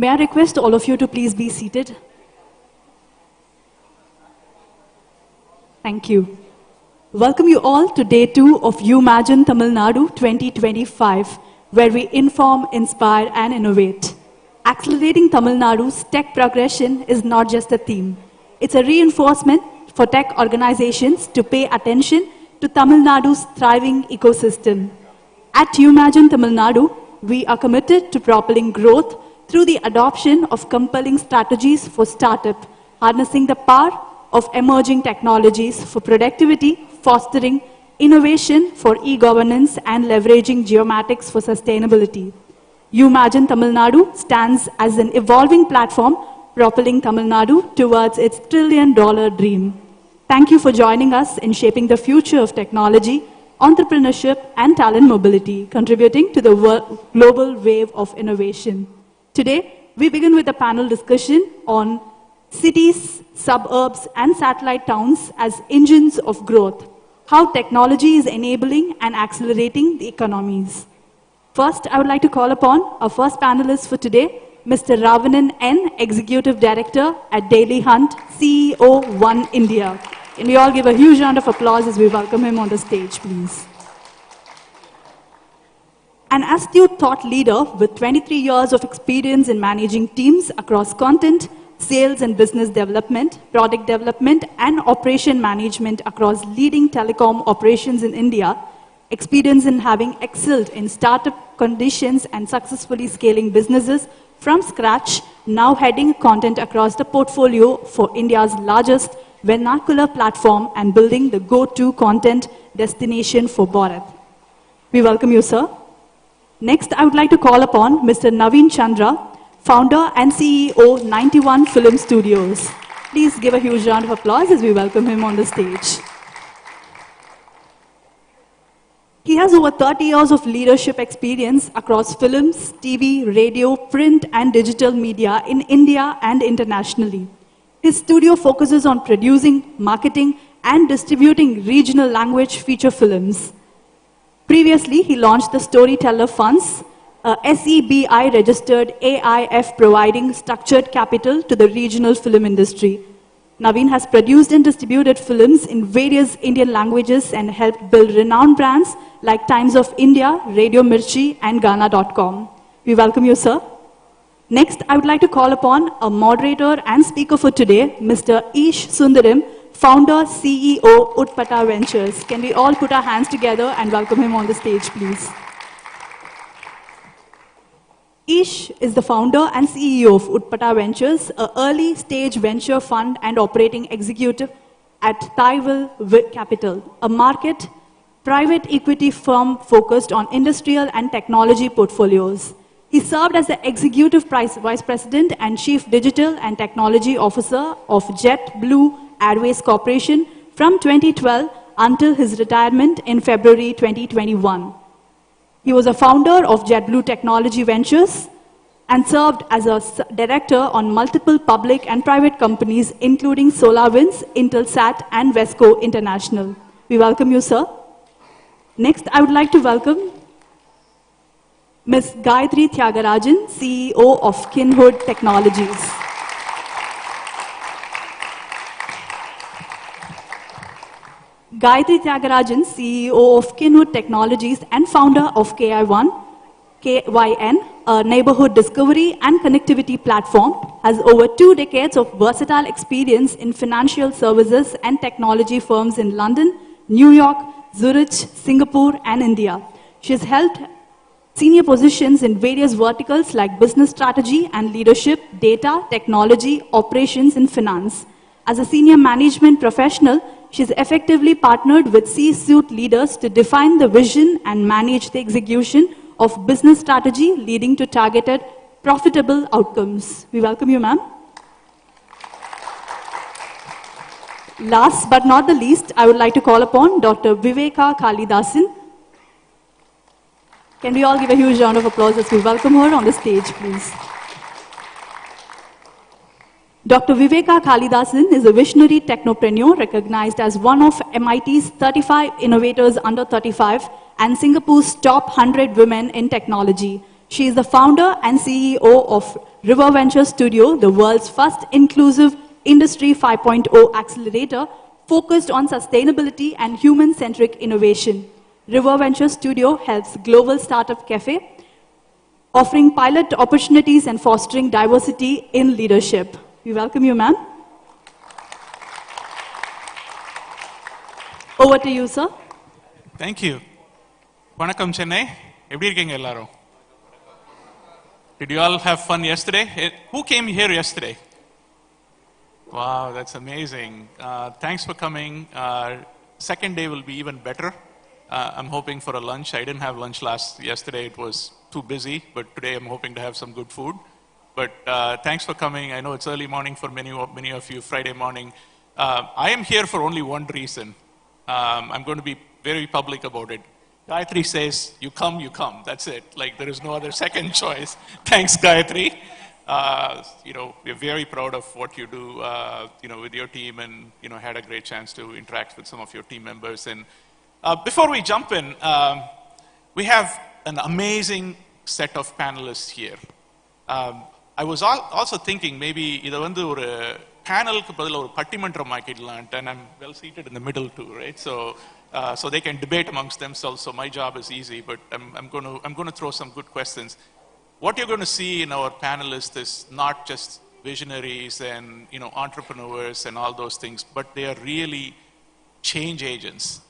May I request all of you to please be seated? Thank you. Welcome you all to day 2 of Umagine Tamil Nadu 2025, where we inform, inspire and innovate. Accelerating Tamil Nadu's tech progression is not just a theme. It's a reinforcement for tech organizations to pay attention to Tamil Nadu's thriving ecosystem. At Umagine Tamil Nadu, we are committed to propelling growth through the adoption of compelling strategies for startup, harnessing the power of emerging technologies for productivity, fostering innovation for e-governance, and leveraging geomatics for sustainability. Umagine Tamil Nadu stands as an evolving platform propelling Tamil Nadu towards its trillion-dollar dream. Thank you for joining us in shaping the future of technology, entrepreneurship, and talent mobility, contributing to the global wave of innovation. Today, we begin with a panel discussion on cities, suburbs, and satellite towns as engines of growth, how technology is enabling and accelerating the economies. First, I would like to call upon our first panelist for today, Mr. Ravanan N, Executive Director at Dailyhunt, CEO, Oneindia. Can we all give a huge round of applause as we welcome him on the stage, please. An astute thought leader with 23 years of experience in managing teams across content, sales and business development, product development, and operation management across leading telecom operations in India, experience in having excelled in startup conditions and successfully scaling businesses from scratch, now heading content across the portfolio for India's largest vernacular platform and building the go-to content destination for Bharat. We welcome you, sir. Next, I would like to call upon Mr. Naveen Chandra, founder and CEO, 91 Film Studios. Please give a huge round of applause as we welcome him on the stage. He has over 30 years of leadership experience across films, TV, radio, print, and digital media in India and internationally. His studio focuses on producing, marketing, and distributing regional language feature films. Previously, he launched the Storyteller Funds, a SEBI registered AIF providing structured capital to the regional film industry. Naveen has produced and distributed films in various Indian languages and helped build renowned brands like Times of India, Radio Mirchi, and Ghana.com. We welcome you, sir. Next, I would like to call upon a moderator and speaker for today, Mr. Ish Sundaram, founder, CEO, Utpata Ventures. Can we all put our hands together and welcome him on the stage, please? Ish is the founder and CEO of Utpata Ventures, an early-stage venture fund and operating executive at Taival Capital, a market private equity firm focused on industrial and technology portfolios. He served as the Executive Vice President and Chief Digital and Technology Officer of JetBlue Airways Corporation from 2012 until his retirement in February 2021. He was a founder of JetBlue Technology Ventures and served as a director on multiple public and private companies, including SolarWinds, Intelsat, and Vesco International. We welcome you, sir. Next, I would like to welcome Ms. Gayatri Tyagarajan, CEO of Kinhood Technologies. Gayatri Tyagarajan, CEO of Kinhood Technologies and founder of KYN, a neighborhood discovery and connectivity platform, has over 2 decades of versatile experience in financial services and technology firms in London, New York, Zurich, Singapore, and India. She has held senior positions in various verticals like business strategy and leadership, data, technology, operations, and finance. As a senior management professional, she's effectively partnered with C-suite leaders to define the vision and manage the execution of business strategy, leading to targeted, profitable outcomes. We welcome you, ma'am. Last but not the least, I would like to call upon Dr. Viveka Kalidasan. Can we all give a huge round of applause as we welcome her on the stage, please? Dr. Viveka Kalidasan is a visionary technopreneur recognized as one of MIT's 35 innovators under 35 and Singapore's top 100 women in technology. She is the founder and CEO of River Venture Studio, the world's first inclusive Industry 5.0 accelerator focused on sustainability and human-centric innovation. River Venture Studio helps Global Startup Cafe, offering pilot opportunities and fostering diversity in leadership. We welcome you, ma'am. Over to you, sir. Thank you. Vanakkam Chennai. Eppadi irukeenga ellarum? Did you all have fun yesterday? Who came here yesterday? Wow, that's amazing. Thanks for coming. Second day will be even better. I'm hoping for a lunch. I didn't have lunch yesterday. It was too busy, but today I'm hoping to have some good food. But thanks for coming. I know it's early morning for many of you, Friday morning. I am here for only one reason. I'm going to be very public about it. Gayatri says, you come, you come. That's it. Like, there is no other second choice. Thanks, Gayatri. We're very proud of what you do, with your team, and, had a great chance to interact with some of your team members. And before we jump in, we have an amazing set of panelists here. I was also thinking maybe either one of panel and I'm well seated in the middle too, right? So they can debate amongst themselves. So my job is easy, but I'm going to throw some good questions. What you're going to see in our panelists is not just visionaries and entrepreneurs and all those things, but they are really change agents.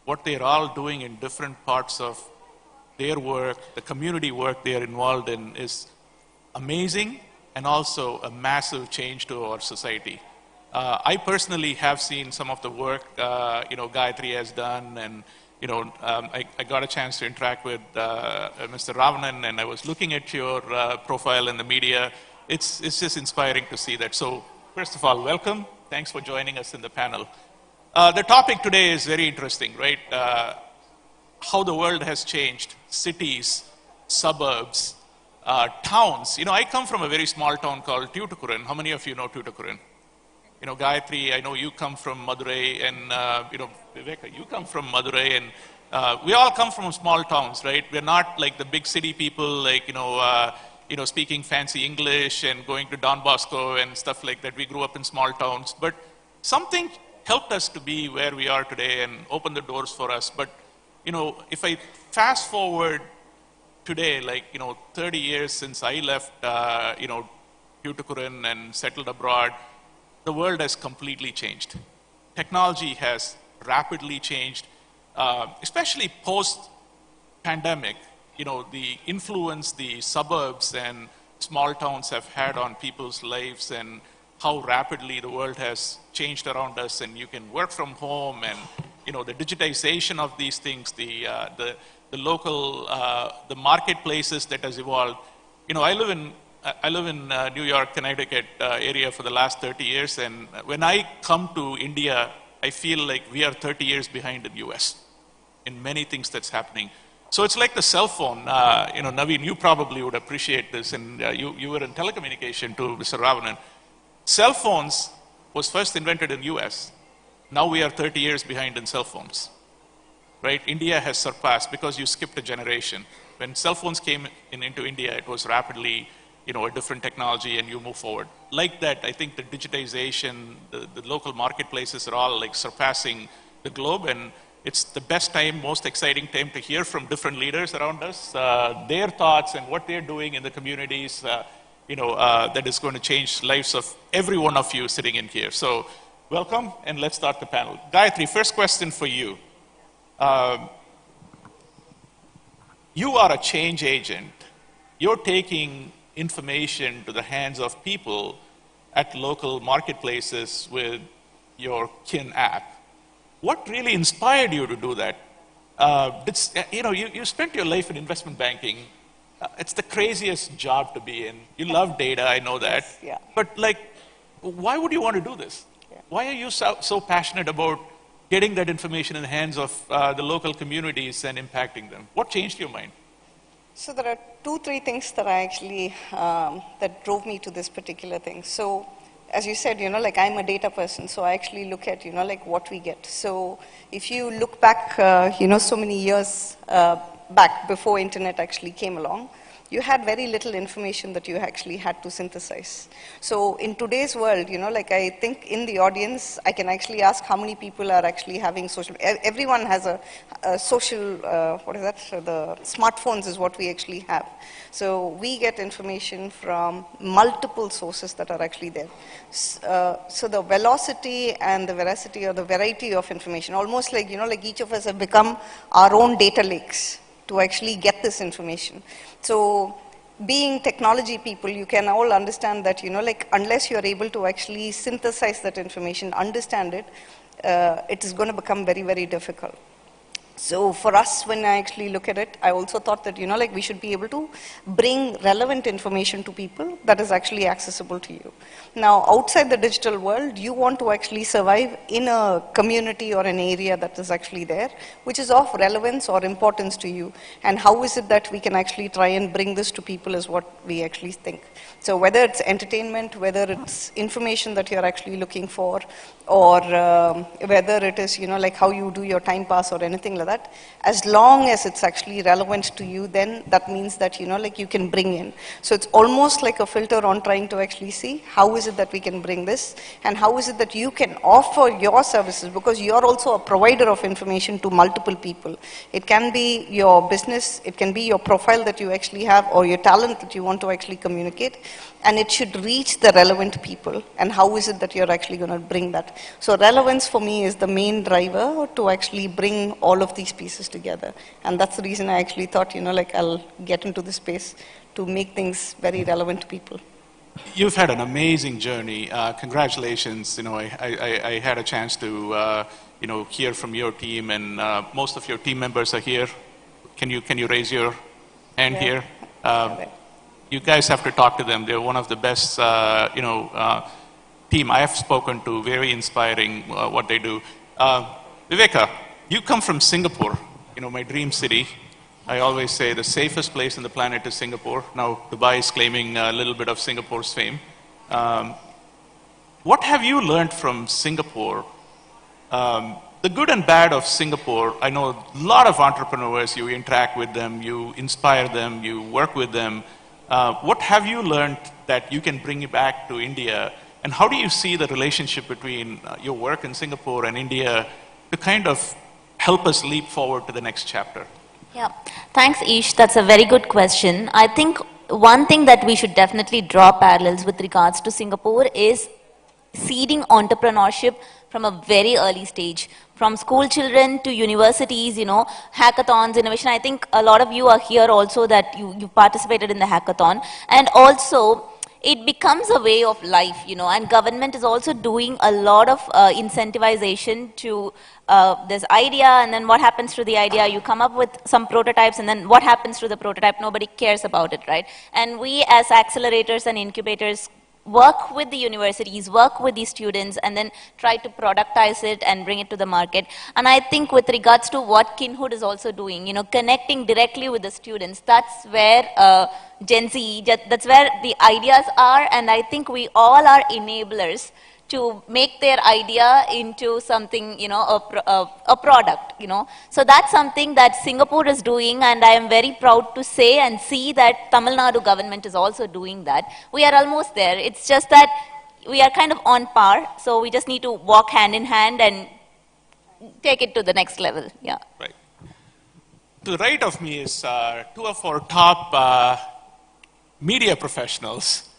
What they're all doing in different parts of their work, the community work they are involved in, is amazing and also a massive change to our society. I personally have seen some of the work Gayatri has done, and I got a chance to interact with Mr. Ravanan, and I was looking at your profile in the media. It's just inspiring to see that. So first of all, welcome. Thanks for joining us in the panel. The topic today is very interesting, right? How the world has changed, cities, suburbs, towns. I come from a very small town called Tuticorin. How many of you know Tuticorin? Gayatri, I know you come from Madurai, and Viveka, you come from Madurai, and we all come from small towns, right? We're not like the big city people, like speaking fancy English and going to Don Bosco and stuff like that. We grew up in small towns, but something helped us to be where we are today and open the doors for us. But if I fast forward today, 30 years since I left, Tuticorin and settled abroad, the world has completely changed. Technology has rapidly changed, especially post-pandemic. The influence the suburbs and small towns have had on people's lives, and how rapidly the world has changed around us, and you can work from home, and the digitization of these things, the local, the marketplaces that has evolved. I live in New York, Connecticut area for the last 30 years, and when I come to India, I feel like we are 30 years behind in the US in many things that's happening. So it's like the cell phone. Naveen, you probably would appreciate this, and you were in telecommunication too, Mr. Ravanan. Cell phones was first invented in US. Now we are 30 years behind in cell phones, right? India has surpassed because you skipped a generation. When cell phones came into India, it was rapidly a different technology, and you move forward. Like that, I think the digitization, the local marketplaces are all like surpassing the globe, and it's the best time, most exciting time to hear from different leaders around us, their thoughts and what they're doing in the communities, that is going to change lives of every one of you sitting in here. So welcome, and let's start the panel. Gayatri, first question for you. You are a change agent. You're taking information to the hands of people at local marketplaces with your Kin app. What really inspired you to do that? You spent your life in investment banking. It's the craziest job to be in. You love data, I know that. Yeah. But why would you want to do this? Yeah. Why are you so passionate about getting that information in the hands of the local communities and impacting them? What changed your mind? So there are 2-3 things that I actually, that drove me to this particular thing. So as you said, I'm a data person, so I actually look at, what we get. So if you look back, so many years back before internet actually came along, you had very little information that you actually had to synthesize. So in today's world, like I think in the audience, I can actually ask how many people are actually having social, everyone has a social, what is that? So the smartphones is what we actually have. So we get information from multiple sources that are actually there. So the velocity and the veracity or the variety of information, almost like, like each of us have become our own data lakes to actually get this information. So being technology people, you can all understand that, like unless you're able to actually synthesize that information, understand it, it is going to become very, very difficult. So for us, when I actually look at it, I also thought that, like we should be able to bring relevant information to people that is actually accessible to you. Now, outside the digital world, you want to actually survive in a community or an area that is actually there, which is of relevance or importance to you. And how is it that we can actually try and bring this to people is what we actually think. So whether it's entertainment, whether it's information that you're actually looking for, or whether it is, like how you do your time pass or anything like that, as long as it's actually relevant to you, then that means that, like you can bring in. So it's almost like a filter on trying to actually see how is it that we can bring this, and how is it that you can offer your services, because you're also a provider of information to multiple people. It can be your business, it can be your profile that you actually have, or your talent that you want to actually communicate, and it should reach the relevant people. And how is it that you're actually going to bring that? So relevance for me is the main driver to actually bring all of these pieces together. And that's the reason I actually thought, like I'll get into this space to make things very relevant to people. You've had an amazing journey. Congratulations. I had a chance to, hear from your team, and most of your team members are here. Can you raise your hand here? You guys have to talk to them. They're one of the best, team I have spoken to. Very inspiring what they do. Viveka, you come from Singapore, my dream city. I always say the safest place on the planet is Singapore. Now Dubai is claiming a little bit of Singapore's fame. What have you learned from Singapore? The good and bad of Singapore, I know a lot of entrepreneurs, you interact with them, you inspire them, you work with them. What have you learned that you can bring back to India? And how do you see the relationship between your work in Singapore and India to kind of help us leap forward to the next chapter? Yeah, thanks Ish. That's a very good question. I think one thing that we should definitely draw parallels with regards to Singapore is seeding entrepreneurship from a very early stage. From school children to universities, hackathons, innovation. I think a lot of you are here also that you participated in the hackathon. And also, it becomes a way of life, and government is also doing a lot of incentivization to this idea, and then what happens to the idea? You come up with some prototypes, and then what happens to the prototype? Nobody cares about it, right? And we as accelerators and incubators work with the universities, work with the students, and then try to productize it and bring it to the market. And I think with regards to what Kinhood is also doing, connecting directly with the students, that's where Gen Z, that's where the ideas are, and I think we all are enablers to make their idea into something, a product, So that's something that Singapore is doing, and I am very proud to say and see that Tamil Nadu government is also doing that. We are almost there. It's just that we are kind of on par, so we just need to walk hand in hand and take it to the next level, yeah. Right. To the right of me is two of our top media professionals.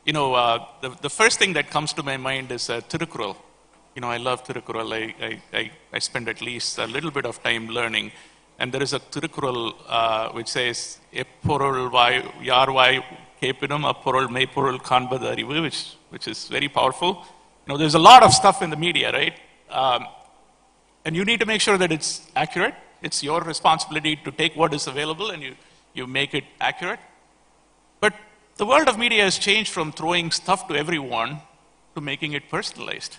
The first thing that comes to my mind is Tirukkural. I love Tirukkural. I spend at least a little bit of time learning. And there is a Tirukkural which says, Epporul yarvai kepinum apporul meipporul kanbadu arivu, which is very powerful. There's a lot of stuff in the media, right? And you need to make sure that it's accurate. It's your responsibility to take what is available and you make it accurate. But the world of media has changed from throwing stuff to everyone to making it personalized.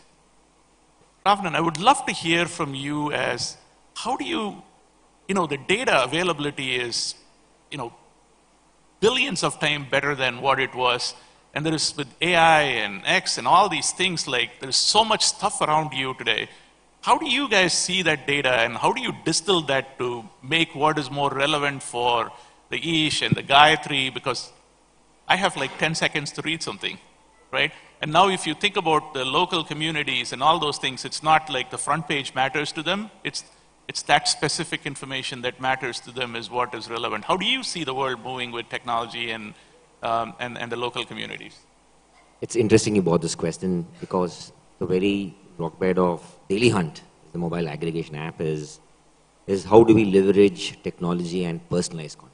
Ravanan, I would love to hear from you as how do you, the data availability is, billions of times better than what it was. And there is with AI and X and all these things, like there's so much stuff around you today. How do you guys see that data and how do you distill that to make what is more relevant for the Ish and the Gayatri, because I have like 10 seconds to read something, right? And now if you think about the local communities and all those things, it's not like the front page matters to them. It's that specific information that matters to them is what is relevant. How do you see the world moving with technology and the local communities? It's interesting you brought this question because the very rockbed of Dailyhunt, the mobile aggregation app, is how do we leverage technology and personalize content,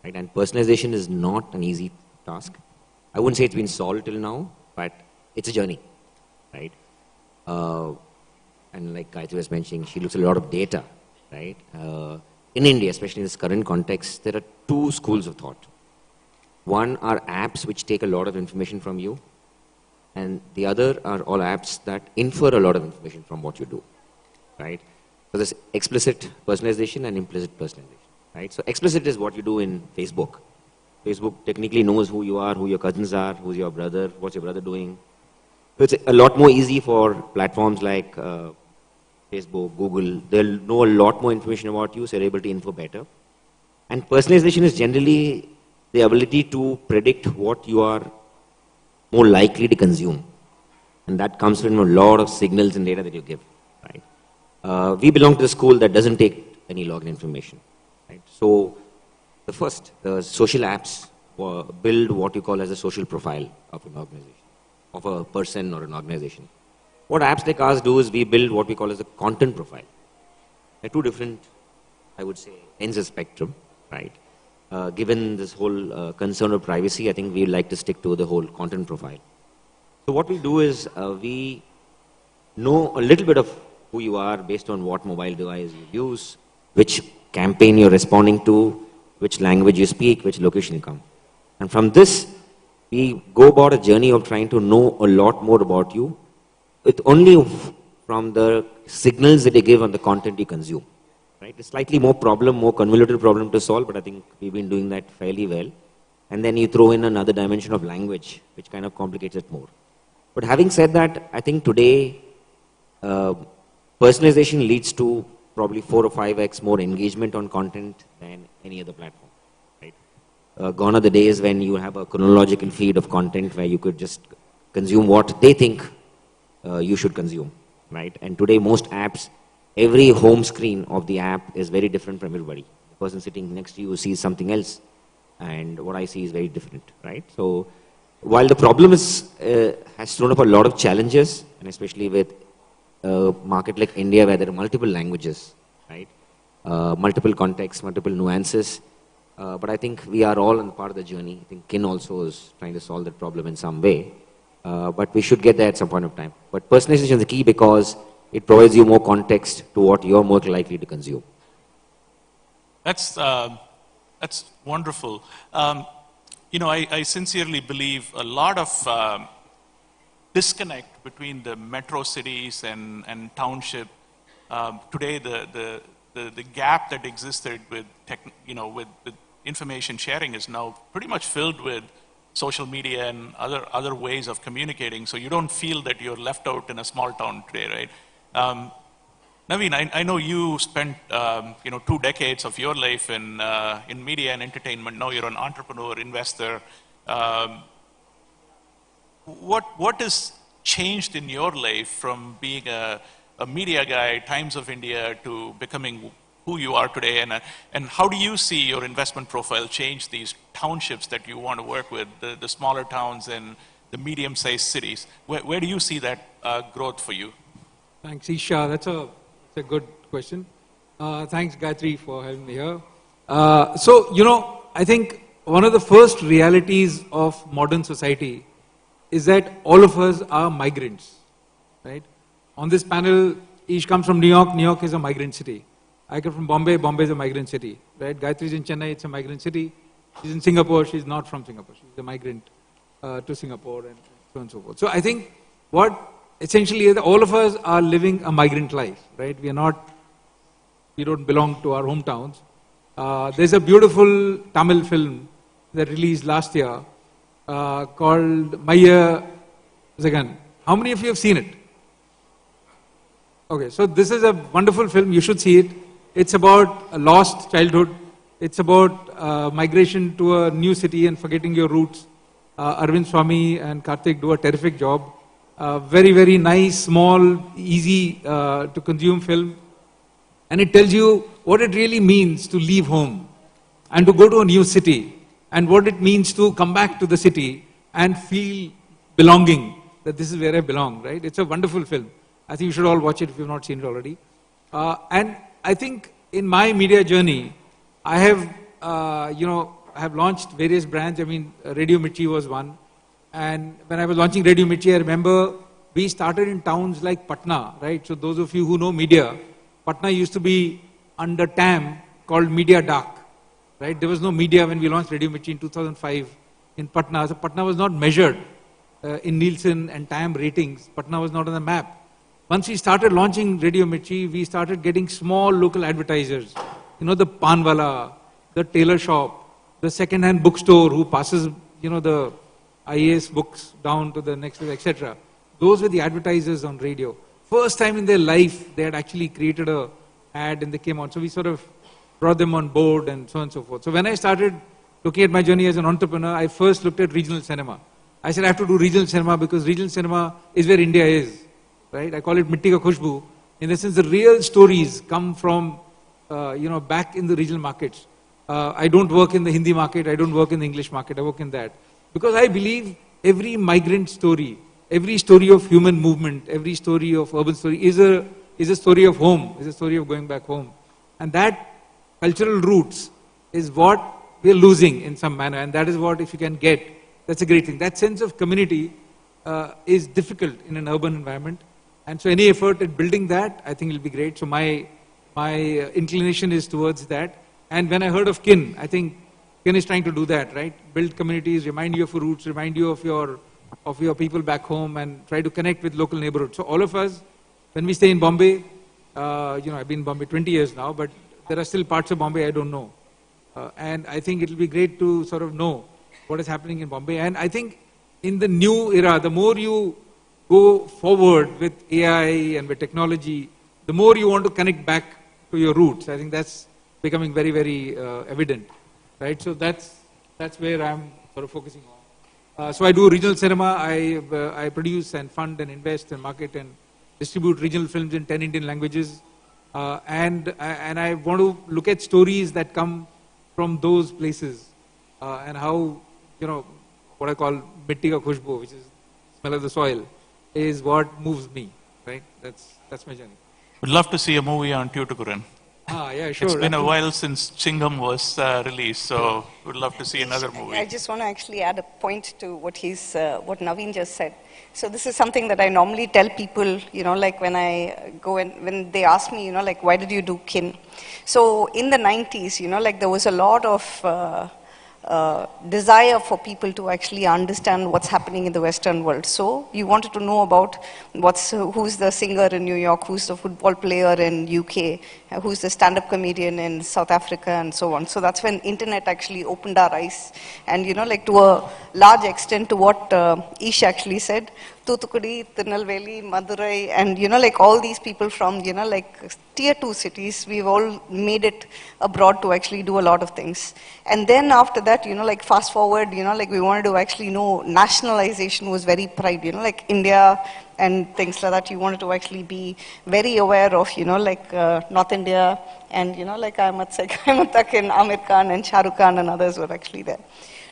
right? And personalization is not an easy task. I wouldn't say it's been solved till now, but it's a journey, right? And like Gayatri was mentioning, she looks at a lot of data, right? In India, especially in this current context, there are two schools of thought. One are apps which take a lot of information from you, and the other are all apps that infer a lot of information from what you do, right? So there's explicit personalization and implicit personalization, right? So explicit is what you do in Facebook. Facebook technically knows who you are, who your cousins are, who's your brother, what's your brother doing. So it's a lot more easy for platforms like Facebook, Google. They'll know a lot more information about you, so they're able to info better. And personalization is generally the ability to predict what you are more likely to consume. And that comes from a lot of signals and data that you give, right? We belong to the school that doesn't take any login information, right? So the social apps build what you call as a social profile of an organization, of a person or an organization. What apps like ours do is we build what we call as a content profile. They're two different, I would say, ends of spectrum, right? Given this whole concern of privacy, I think we'd like to stick to the whole content profile. So what we do is we know a little bit of who you are based on what mobile device you use, which campaign you're responding to, which language you speak, which location you come. And from this, we go about a journey of trying to know a lot more about you, with only from the signals that you give on the content you consume. Right? It's slightly more convoluted problem to solve, but I think we've been doing that fairly well. And then you throw in another dimension of language, which kind of complicates it more. But having said that, I think today, personalization leads to probably 4 or 5x more engagement on content than any other platform. Right? Gone are the days when you have a chronological feed of content where you could just consume what they think you should consume. Right? And today, most apps, every home screen of the app is very different from everybody. The person sitting next to you sees something else, and what I see is very different, right? So, while the problem has thrown up a lot of challenges, and especially with a market like India where there are multiple languages, right? Multiple contexts, multiple nuances, but I think we are all on part of the journey. I think Kin also is trying to solve that problem in some way, but we should get there at some point of time. But personalization is the key because it provides you more context to what you're more likely to consume. That's wonderful. I sincerely believe a lot of disconnect between the metro cities and township. Today, the gap that existed with with information sharing is now pretty much filled with social media and other ways of communicating. So you don't feel that you're left out in a small town today, right? Naveen, I know you spent 2 decades of your life in media and entertainment. Now you're an entrepreneur, investor. What has changed in your life from being a media guy, Times of India, to becoming who you are today? And how do you see your investment profile change these townships that you want to work with, the smaller towns and the medium-sized cities? Where do you see that growth for you? Thanks, Isha. That's a good question. Thanks, Gayatri, for having me here. I think one of the first realities of modern society is that all of us are migrants, right? On this panel, Ish comes from New York. New York is a migrant city. I come from Bombay. Bombay is a migrant city, right? Gayatri is in Chennai. It's a migrant city. She's in Singapore. She's not from Singapore. She's a migrant to Singapore and so on and so forth. So I think what essentially all of us are living a migrant life, right? We don't belong to our hometowns. There's a beautiful Tamil film that released last year called Maya Zagan. How many of you have seen it? Okay, so this is a wonderful film. You should see it. It's about a lost childhood It's about migration to a new city and forgetting your roots. Arvind Swami and Karthik do a terrific job. Very, very nice, small, easy to consume film. And it tells you what it really means to leave home and to go to a new city, and what it means to come back to the city and feel belonging, that this is where I belong, right? It's a wonderful film. I think you should all watch it if you've not seen it already. And I think in my media journey, I have, I have launched various brands. I mean, Radio Mirchi was one. And when I was launching Radio Mirchi, I remember we started in towns like Patna, right? So those of you who know media, Patna used to be under TAM called Media Dark, right? There was no media when we launched Radio Mirchi in 2005 in Patna. So Patna was not measured in Nielsen and TAM ratings. Patna was not on the map. Once we started launching Radio Mirchi, we started getting small local advertisers. You know, the Panwala, the tailor shop, the second-hand bookstore who passes, the IAS books down to the next, etc. Those were the advertisers on radio. First time in their life, they had actually created a ad and they came on. So we sort of brought them on board and so on and so forth. So when I started looking at my journey as an entrepreneur, I first looked at regional cinema. I said I have to do regional cinema because regional cinema is where India is, right? I call it Mitti Ka Khushbu. In the sense, the real stories come from, back in the regional markets. I don't work in the Hindi market. I don't work in the English market. I work in that. Because I believe every migrant story, every story of human movement, every story of urban story is a story of home, is a story of going back home. And that cultural roots is what we are losing in some manner. And that is what, if you can get, that's a great thing. That sense of community is difficult in an urban environment. And so any effort at building that, I think will be great. So my inclination is towards that. And when I heard of KIN, I think KIN is trying to do that, right? Build communities, remind you of your roots, remind you of your people back home, and try to connect with local neighborhoods. So all of us, when we stay in Bombay, I've been in Bombay 20 years now, but there are still parts of Bombay I don't know. And I think it will be great to sort of know what is happening in Bombay. And I think in the new era, the more you go forward with AI and with technology, the more you want to connect back to your roots. I think that's becoming very, very evident, right? So that's where I'm sort of focusing on. So I do regional cinema. I produce and fund and invest and market and distribute regional films in 10 Indian languages. And I want to look at stories that come from those places and how, what I call Mitti Ka Khushbu, which is smell of the soil, is what moves me, right? That's my journey. Would love to see a movie on Tuticorin. Yeah, sure. It's been a while since Chingam was released, so would love to see another movie. I just want to actually add a point to what Naveen just said. So this is something that I normally tell people, like when I go and when they ask me, like, why did you do KIN? So in the 90s, like there was a lot of desire for people to actually understand what's happening in the Western world. So you wanted to know about who's the singer in New York, who's the football player in UK, who's the stand-up comedian in South Africa, and so on. So that's when internet actually opened our eyes. And like to a large extent to what Ish actually said, Thoothukudi, Tirunelveli, Madurai, and like all these people from like tier 2 cities, we've all made it abroad to actually do a lot of things. And then after that, like fast forward, like we wanted to actually know nationalization was very pride, like India and things like that. You wanted to actually be very aware of, like North India, and like Ahmad Takin, Amir Khan and Shah Rukh Khan and others were actually there.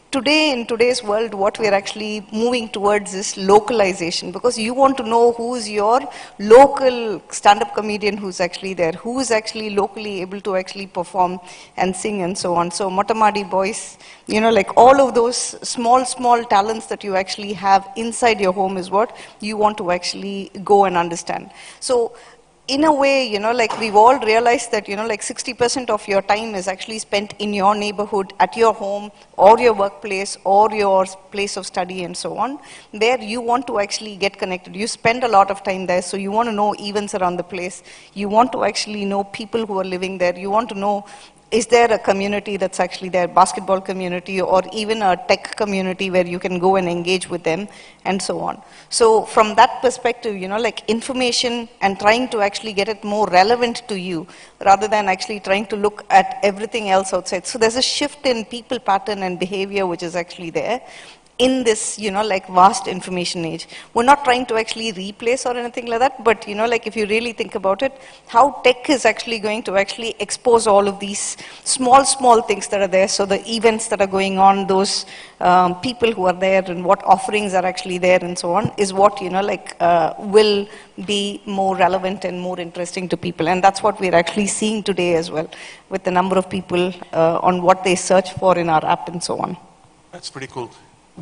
Today, in today's world, what we're actually moving towards is localization, because you want to know who's your local stand-up comedian who's actually there, who is actually locally able to actually perform and sing and so on. So Motamadi boys, like all of those small talents that you actually have inside your home is what you want to actually go and understand. So in a way, like we've all realized that, like 60% of your time is actually spent in your neighborhood, at your home, or your workplace, or your place of study, and so on, where you want to actually get connected. You spend a lot of time there, so you want to know events around the place. You want to actually know people who are living there. You want to know is there a community that's actually there, basketball community or even a tech community where you can go and engage with them and so on. So from that perspective, like information and trying to actually get it more relevant to you rather than actually trying to look at everything else outside. So there's a shift in people pattern and behavior which is actually there in this, like vast information age. We're not trying to actually replace or anything like that, but, like if you really think about it, how tech is actually going to actually expose all of these small things that are there. So the events that are going on, those people who are there and what offerings are actually there and so on is what, will be more relevant and more interesting to people. And that's what we're actually seeing today as well with the number of people on what they search for in our app and so on. That's pretty cool.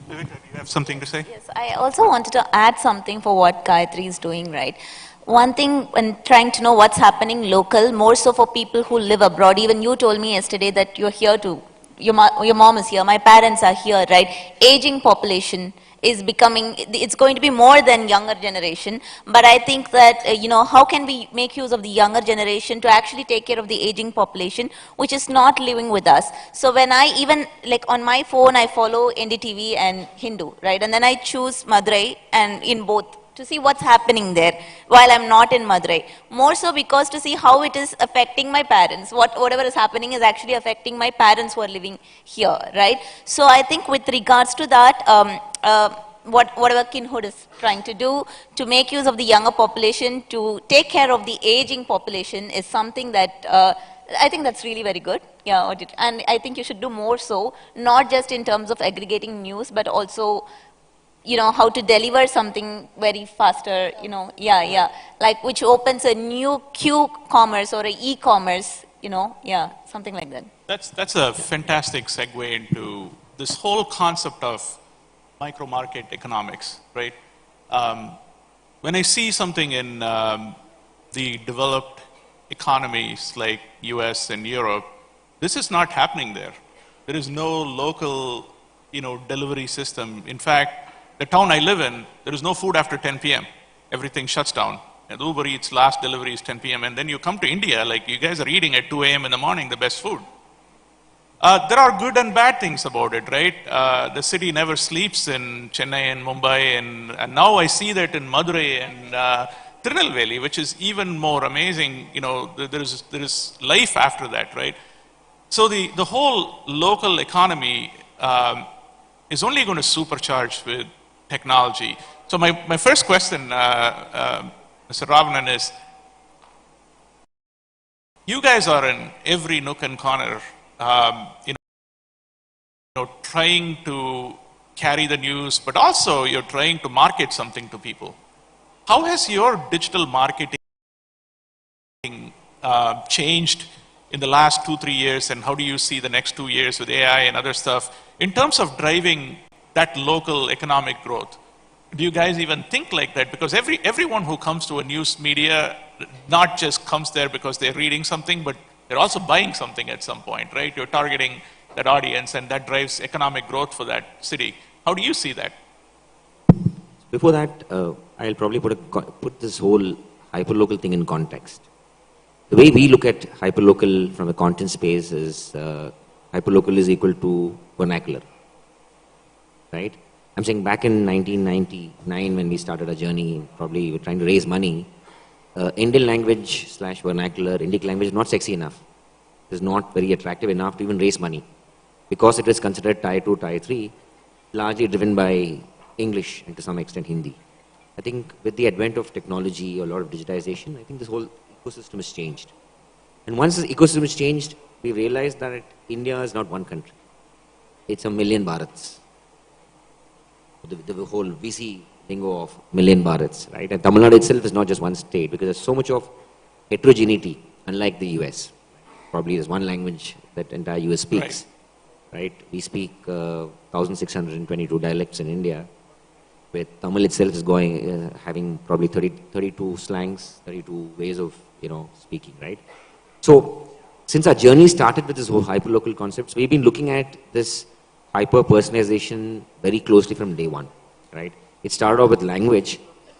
Vivek, do you have something to say? Yes, I also wanted to add something for what Gayatri is doing, right? One thing when trying to know what's happening local, more so for people who live abroad, even you told me yesterday that you're here to, your mom is here, my parents are here, right? Aging population is becoming, it's going to be more than younger generation, but I think that, how can we make use of the younger generation to actually take care of the aging population, which is not living with us. So when I even, like on my phone, I follow NDTV and Hindu, right? And then I choose Madurai and in both to see what's happening there while I'm not in Madurai. More so because to see how it is affecting my parents. Whatever is happening is actually affecting my parents who are living here, right? So I think with regards to that, whatever Kinhood is trying to do to make use of the younger population to take care of the aging population is something that I think that's really very good. Yeah, and I think you should do more so, not just in terms of aggregating news, but also how to deliver something very faster, like which opens a new Q-commerce or a e-commerce, something like that. That's a fantastic segue into this whole concept of micro-market economics, right? When I see something in the developed economies like US and Europe, this is not happening there. There is no local, delivery system. In fact, the town I live in, there is no food after 10 p.m. Everything shuts down. And Uber Eats last delivery is 10 p.m. And then you come to India, like you guys are eating at 2 a.m. in the morning, the best food. There are good and bad things about it, right? The city never sleeps in Chennai and Mumbai. And now I see that in Madurai and Tirunelveli, which is even more amazing. There is life after that, right? So the whole local economy is only going to supercharge with technology. So my first question, Mr. Ravanan, is, you guys are in every nook and corner, trying to carry the news, but also you're trying to market something to people. How has your digital marketing changed in the last 2-3 years, and how do you see the next 2 years with AI and other stuff in terms of driving that local economic growth? Do you guys even think like that? Because everyone who comes to a news media not just comes there because they're reading something, but they're also buying something at some point, right? You're targeting that audience, and that drives economic growth for that city. How do you see that? Before that, I'll probably put this whole hyperlocal thing in context. The way we look at hyperlocal from a content space is hyperlocal is equal to vernacular, right? I'm saying back in 1999 when we started our journey, probably we were trying to raise money, Indian language / vernacular, Indic language is not sexy enough. It is not very attractive enough to even raise money because it is considered Tier 2, Tier 3, largely driven by English and to some extent Hindi. I think with the advent of technology, a lot of digitization, I think this whole ecosystem has changed. And once this ecosystem has changed, we realized that India is not one country. It's a million Bharats. The whole VC lingo of million Bharats, right? And Tamil Nadu itself is not just one state because there's so much of heterogeneity, unlike the US. Probably there's one language that entire US speaks, right? We speak 1,622 dialects in India, where Tamil itself is having probably 32 slangs, 32 ways of, speaking, right? So, since our journey started with this whole hyperlocal concepts, we've been looking at this hyper-personalization very closely from day one, right? It started off with language,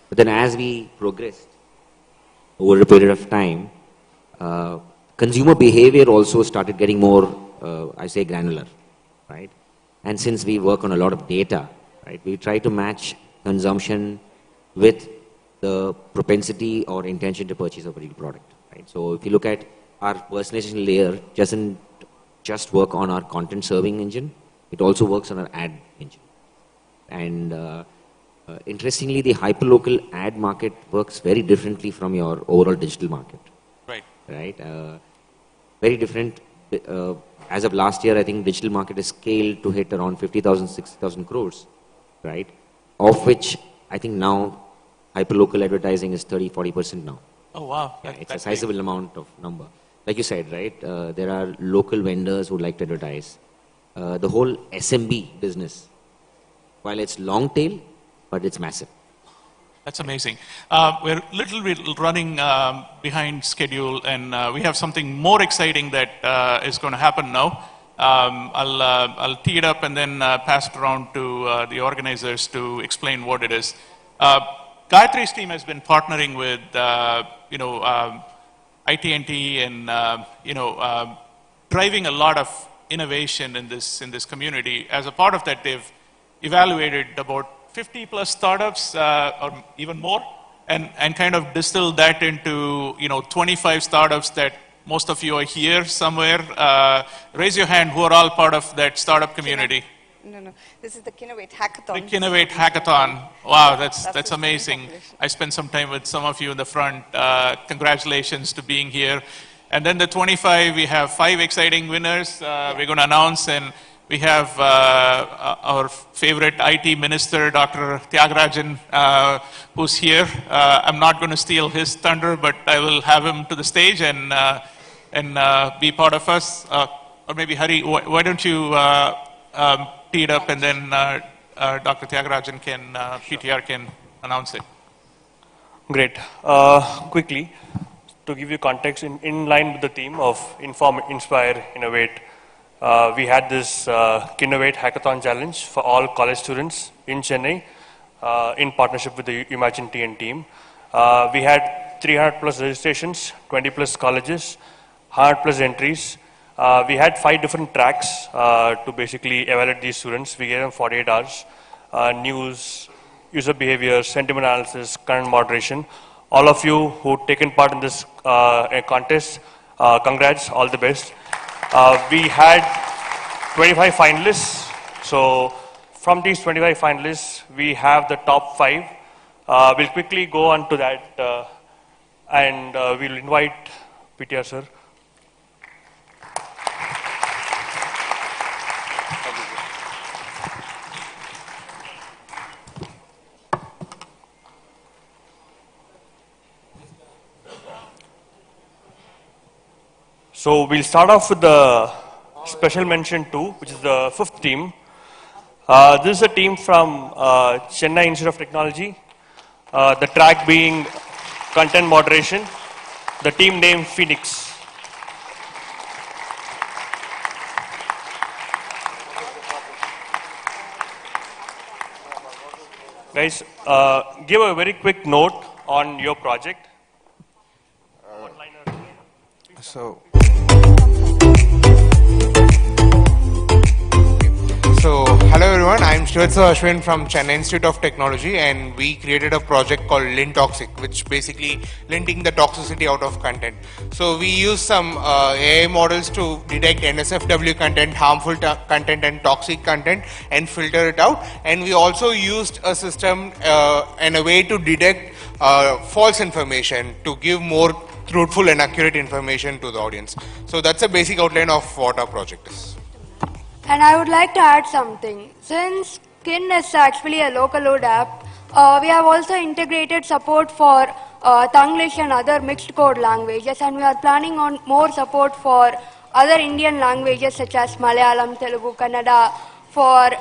but then as we progressed over a period of time, consumer behavior also started getting more, I say, granular, right? And since we work on a lot of data, right, we try to match consumption with the propensity or intention to purchase a particular product, right? So if you look at our personalization layer, doesn't just work on our content serving engine, it also works on our ad engine. And interestingly, the hyperlocal ad market works very differently from your overall digital market. Right. Right? Very different. As of last year, I think digital market is scaled to hit around 50,000, 60,000 crores, right? Of which I think now hyperlocal advertising is 30-40% now. Oh, wow. Yeah, it's a sizable amount of number. Like you said, right? There are local vendors who like to advertise. The whole SMB business, while it's long tail, but it's massive. That's amazing. We're little bit running behind schedule, and we have something more exciting that is going to happen now. I'll tee it up and then pass it around to the organizers to explain what it is. Gayatri's team has been partnering with IT&T and driving a lot of innovation in this community. As a part of that, they've evaluated about 50 plus startups or even more, and kind of distilled that into 25 startups that most of you are here somewhere. Raise your hand who are all part of that startup community. No. This is the Kinnovate Hackathon. The Kinnovate Hackathon. Wow, that's amazing. I spent some time with some of you in the front. Congratulations to being here. And then the 25, we have 5 exciting winners we're going to announce, and we have our favorite IT minister, Dr. Tyagarajan, who's here. I'm not going to steal his thunder, but I will have him to the stage and be part of us. Or maybe Hari, why don't you tee it up, and then Dr. Tyagarajan PTR can announce it. Great. Quickly, to give you context, in line with the theme of Inform, Inspire, Innovate, we had this Kinnovate Hackathon Challenge for all college students in Chennai in partnership with the Umagine team. We had 300 plus registrations, 20 plus colleges, 100 plus entries. We had 5 different tracks to basically evaluate these students. We gave them 48 hours, news, user behavior, sentiment analysis, content moderation. All of you who taken part in this contest, congrats, all the best. We had 25 finalists. So from these 25 finalists, we have the top 5. We'll quickly go on to that and we'll invite PTR sir. So we'll start off with the special mention 2, which is the 5th team. This is a team from Chennai Institute of Technology. The track being content moderation. The team name Phoenix. Guys, give a very quick note on your project. Hello everyone, I'm Shwetsa Ashwin from Chennai Institute of Technology, and we created a project called Lint Toxic, which basically linting the toxicity out of content. So we use some AI models to detect NSFW content, harmful content and toxic content, and filter it out. And we also used a system and a way to detect false information to give more truthful and accurate information to the audience. So that's a basic outline of what our project is. And I would like to add something. Since Kin is actually a local load app, we have also integrated support for Tanglish and other mixed code languages, and we are planning on more support for other Indian languages such as Malayalam, Telugu, Kannada, for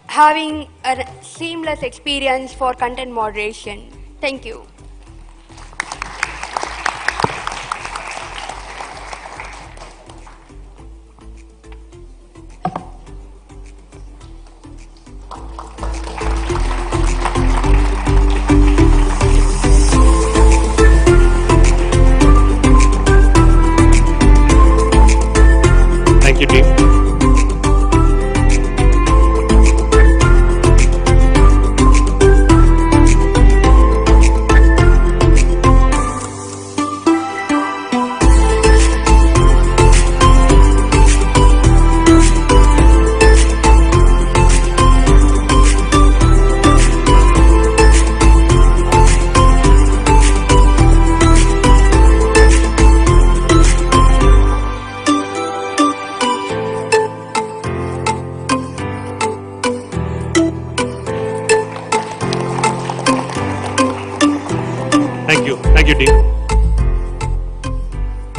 having a seamless experience for content moderation. Thank you.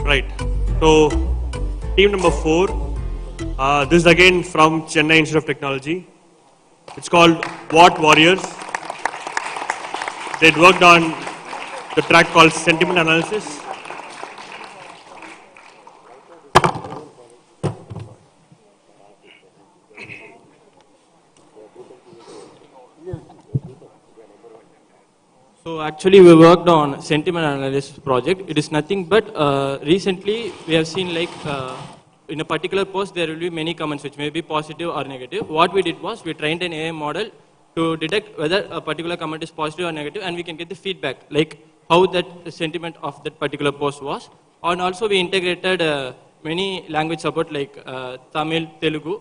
Right. So, team number 4. This is again from Chennai Institute of Technology. It's called What Warriors. They'd worked on the track called Sentiment Analysis. So actually we worked on sentiment analysis project. It is nothing but recently we have seen like in a particular post there will be many comments which may be positive or negative. What we did was we trained an AI model to detect whether a particular comment is positive or negative, and we can get the feedback like how that sentiment of that particular post was. And also we integrated many language support like Tamil, Telugu,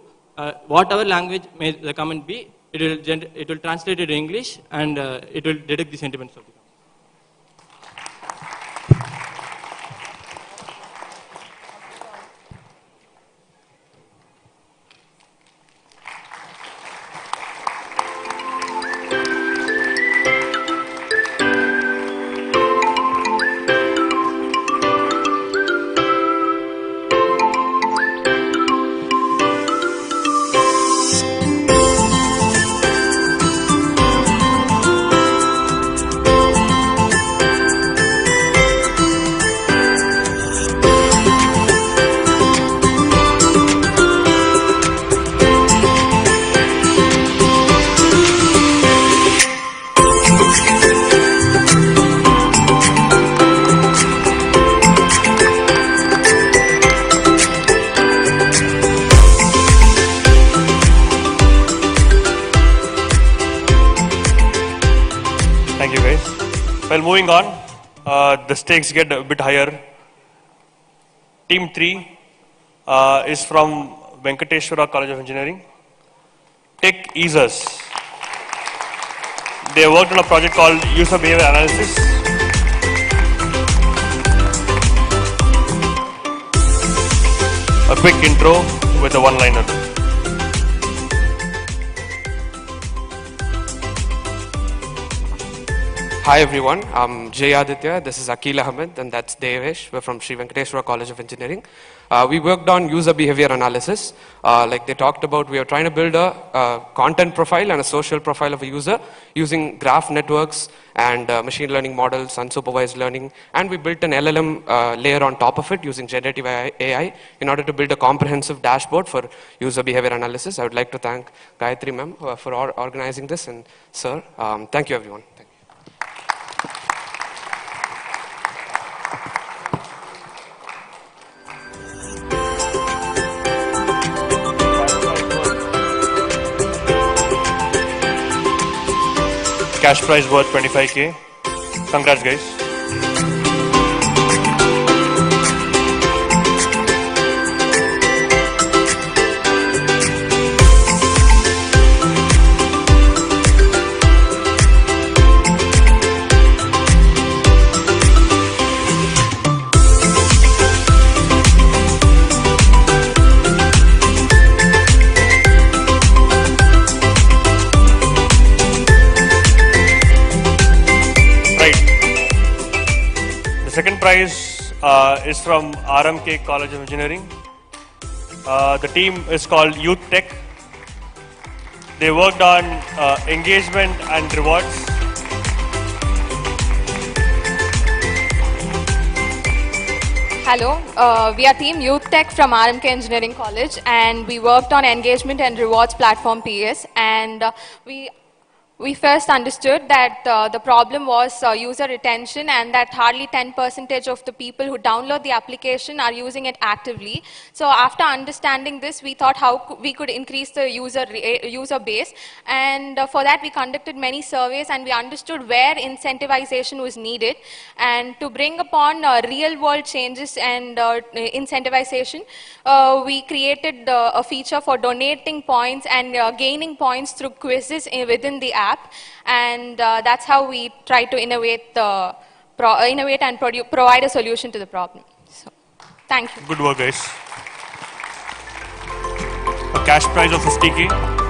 whatever language may the comment be. It will translate it in English and it will detect the sentiments of the comment. Well, moving on, the stakes get a bit higher. Team 3 is from Venkateshwara College of Engineering. Tech Easers. They worked on a project called User Behavior Analysis. A quick intro with a one-liner. Hi everyone, I'm Jay Aditya, this is Akil Ahmed, and that's Devesh. We're from Sri Venkateshwara College of Engineering. We worked on user behavior analysis. Like they talked about, we are trying to build a content profile and a social profile of a user using graph networks and machine learning models, unsupervised learning, and we built an LLM layer on top of it using generative AI in order to build a comprehensive dashboard for user behavior analysis. I would like to thank Gayatri ma'am for organizing this, and sir, thank you everyone. Cash prize worth 25K. Congrats, guys. Second prize is from RMK College of Engineering. The team is called Youth Tech. They worked on engagement and rewards. Hello, we are team Youth Tech from RMK Engineering College, and we worked on engagement and rewards platform PS, and we first understood that the problem was user retention, and that hardly 10% of the people who download the application are using it actively. So after understanding this, we thought how we could increase the user base, and for that we conducted many surveys, and we understood where incentivization was needed. And to bring upon real world changes and incentivization, we created a feature for donating points and gaining points through quizzes within the app. And that's how we try to innovate and provide a solution to the problem. So, thank you. Good work, guys. A cash prize of 50K.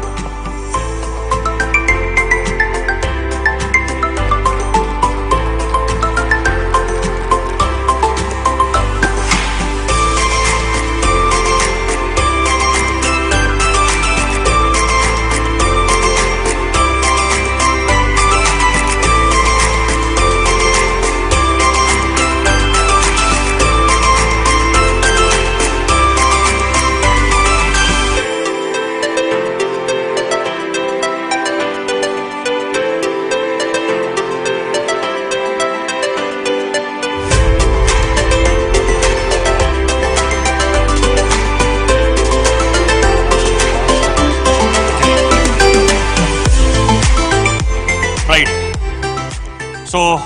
So,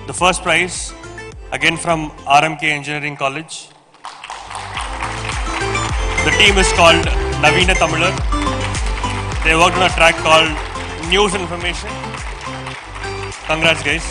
the first prize, again from RMK Engineering College. The team is called Navina Tamilar. They worked on a track called News Information. Congrats, guys.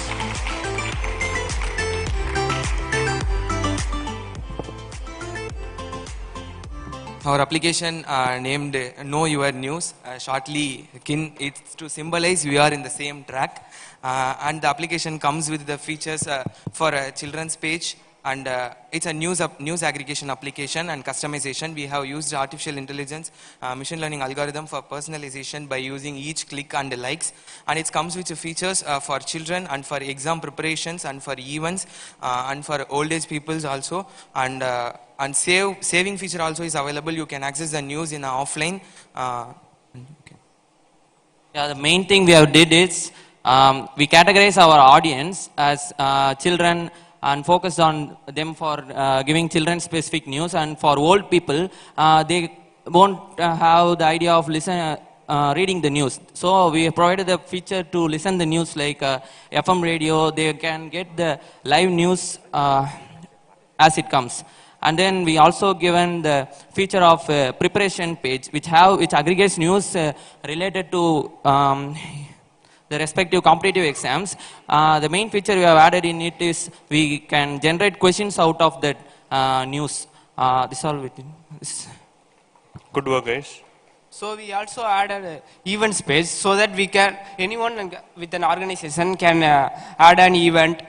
Our application named Know Your News, shortly KIN, it's to symbolize we are in the same track. And the application comes with the features for a children's page, and it's a news aggregation application and customization. We have used artificial intelligence, machine learning algorithm for personalization by using each click and likes. And it comes with the features for children and for exam preparations and for events and for old age peoples also. And saving feature also is available. You can access the news in offline. Okay. Yeah, the main thing we have did is we categorize our audience as children and focus on them for giving children specific news. And for old people, they won't have the idea of reading the news. So we provided the feature to listen the news like FM radio. They can get the live news as it comes. And then we also given the feature of preparation page, which aggregates news related to the respective competitive exams. The main feature we have added in it is we can generate questions out of that news. This all within. Good work, guys. So we also added events page so that we can, anyone with an organization can add an event,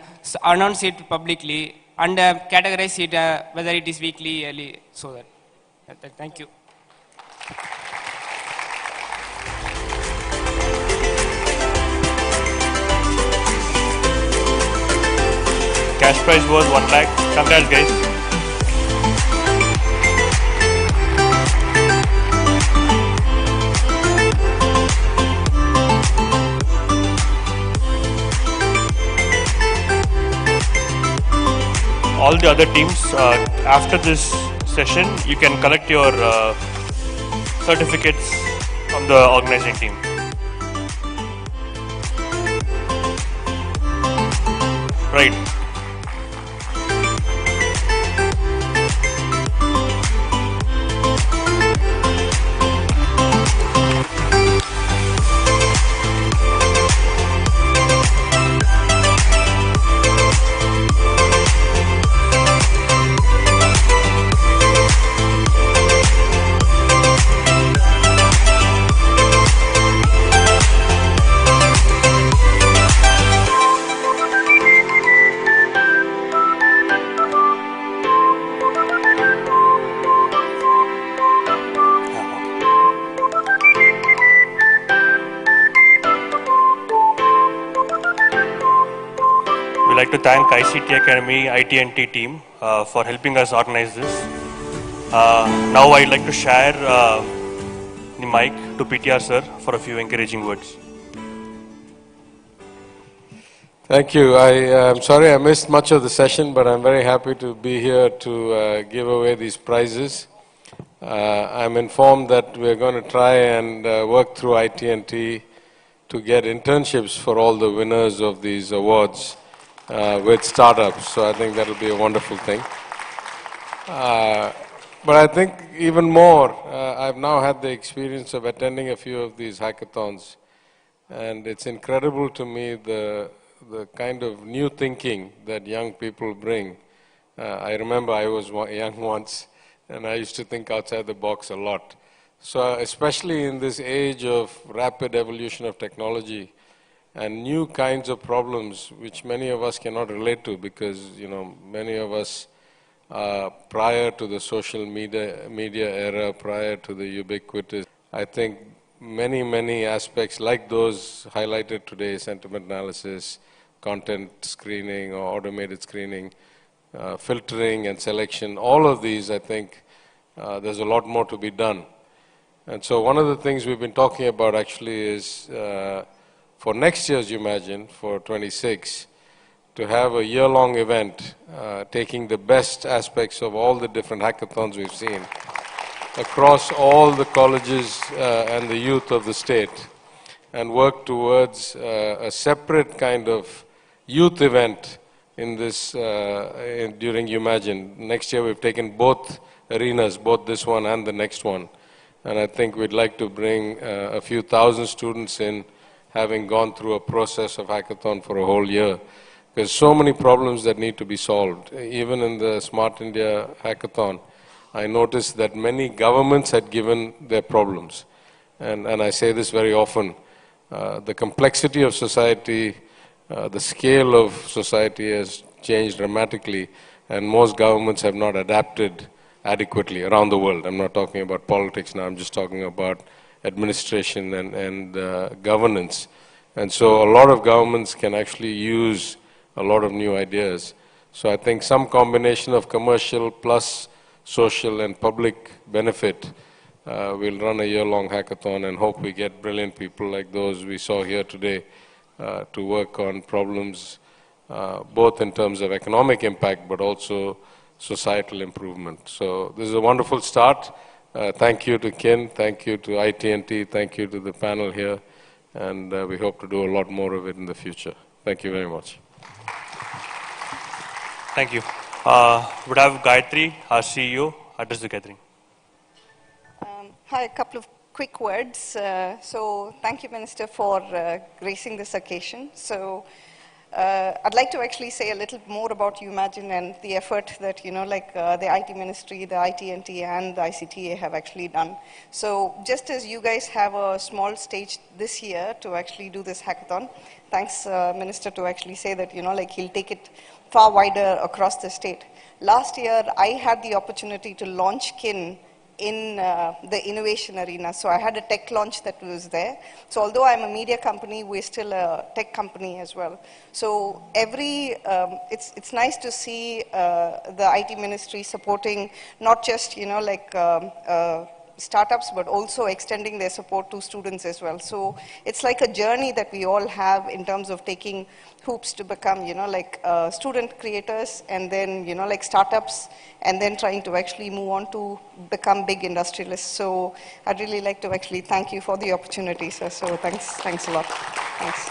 announce it publicly, and categorize it whether it is weekly, yearly, so that. Thank you. Cash prize was 1 lakh. Congrats, guys. All the other teams, after this session, you can collect your certificates from the organizing team. Right. We'd like to thank ICT Academy, IT&T team for helping us organize this. Now I'd like to share the mic to PTR sir for a few encouraging words. Thank you. I'm sorry I missed much of the session, but I'm very happy to be here to give away these prizes. I'm informed that we're going to try and work through IT&T to get internships for all the winners of these awards with startups. So I think that'll be a wonderful thing. But I think even more, I've now had the experience of attending a few of these hackathons, and it's incredible to me the kind of new thinking that young people bring. I remember I was young once, and I used to think outside the box a lot. So especially in this age of rapid evolution of technology and new kinds of problems which many of us cannot relate to because, you know, many of us prior to the social media era, prior to the ubiquitous, I think many aspects like those highlighted today, sentiment analysis, content screening or automated screening, filtering and selection, all of these, I think there's a lot more to be done. And so one of the things we've been talking about actually is for next year's Umagine, for 26, to have a year-long event taking the best aspects of all the different hackathons we've seen across all the colleges and the youth of the state and work towards a separate kind of youth event in this during Umagine. Next year we've taken both arenas, both this one and the next one. And I think we'd like to bring a few thousand students in, having gone through a process of hackathon for a whole year. There's so many problems that need to be solved. Even in the Smart India Hackathon, I noticed that many governments had given their problems. And I say this very often, the complexity of society, the scale of society has changed dramatically, and most governments have not adapted adequately around the world. I'm not talking about politics now, I'm just talking about administration and governance. And so a lot of governments can actually use a lot of new ideas. So I think some combination of commercial plus social and public benefit. We'll run a year-long hackathon and hope we get brilliant people like those we saw here today to work on problems both in terms of economic impact but also societal improvement. So this is a wonderful start. Thank you to Kin, thank you to IT&T, thank you to the panel here, and we hope to do a lot more of it in the future. Thank you very much. Thank you. Would have Gayatri, our CEO, address the gathering. Hi, a couple of quick words. So thank you, Minister, for gracing this occasion. So I'd like to actually say a little more about Umagine and the effort that, the IT Ministry, the IT&T, and the ICTA have actually done. So just as you guys have a small stage this year to actually do this hackathon, thanks, Minister, to actually say that, he'll take it far wider across the state. Last year, I had the opportunity to launch KIN in the innovation arena. So I had a tech launch that was there. So although I'm a media company, we're still a tech company as well. So it's nice to see the IT Ministry supporting not just, startups, but also extending their support to students as well. So it's like a journey that we all have in terms of taking hoops to become, student creators, and then, startups, and then trying to actually move on to become big industrialists. So I'd really like to actually thank you for the opportunity, sir. So thanks a lot. Thanks.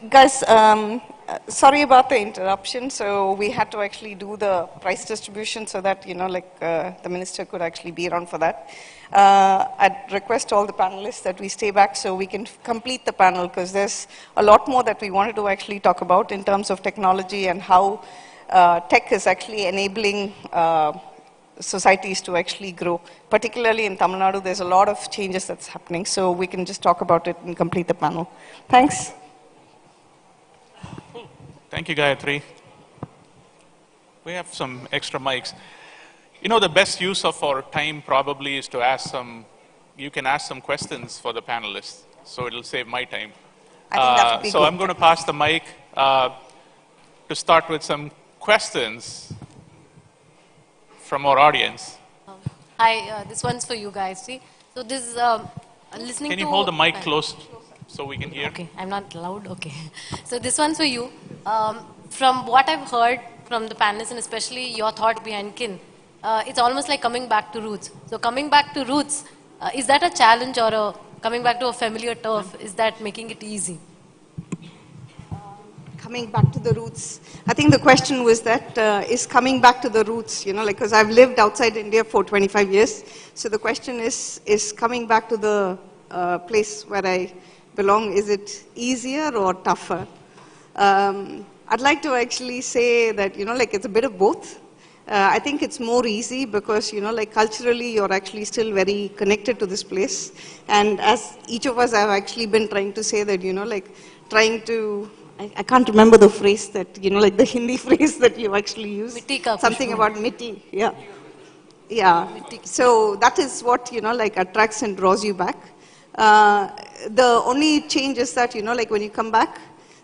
Guys, sorry about the interruption. So we had to actually do the price distribution so that, the minister could actually be around for that. I'd request all the panelists that we stay back so we can complete the panel, because there's a lot more that we wanted to actually talk about in terms of technology and how tech is actually enabling societies to actually grow. Particularly in Tamil Nadu, there's a lot of changes that's happening. So we can just talk about it and complete the panel. Thanks. Thank you, Gayatri. We have some extra mics. The best use of our time probably is to ask you can ask some questions for the panelists, so it'll save my time. I think that would be so good. I'm going to pass the mic to start with some questions from our audience. Hi, this one's for you guys. See, so this is listening to... Can you hold the mic close so we can hear? Okay, I'm not loud. Okay. So this one's for you. From what I've heard from the panelists, and especially your thought behind KIN, it's almost like coming back to roots. So coming back to roots, is that a challenge, or coming back to a familiar turf? Is that making it easy? Coming back to the roots. I think the question was that, is coming back to the roots, because I've lived outside India for 25 years. So the question is coming back to the place where I belong, is it easier or tougher? I'd like to actually say that, it's a bit of both. I think it's more easy because, like culturally, you're actually still very connected to this place. And as each of us have actually been trying to say that, like trying to, I can't remember the phrase that, like the Hindi phrase that you actually use. Mitti ka Something khushboo. about mitti, yeah. Yeah, so that is what, like attracts and draws you back. The only change is that, like when you come back,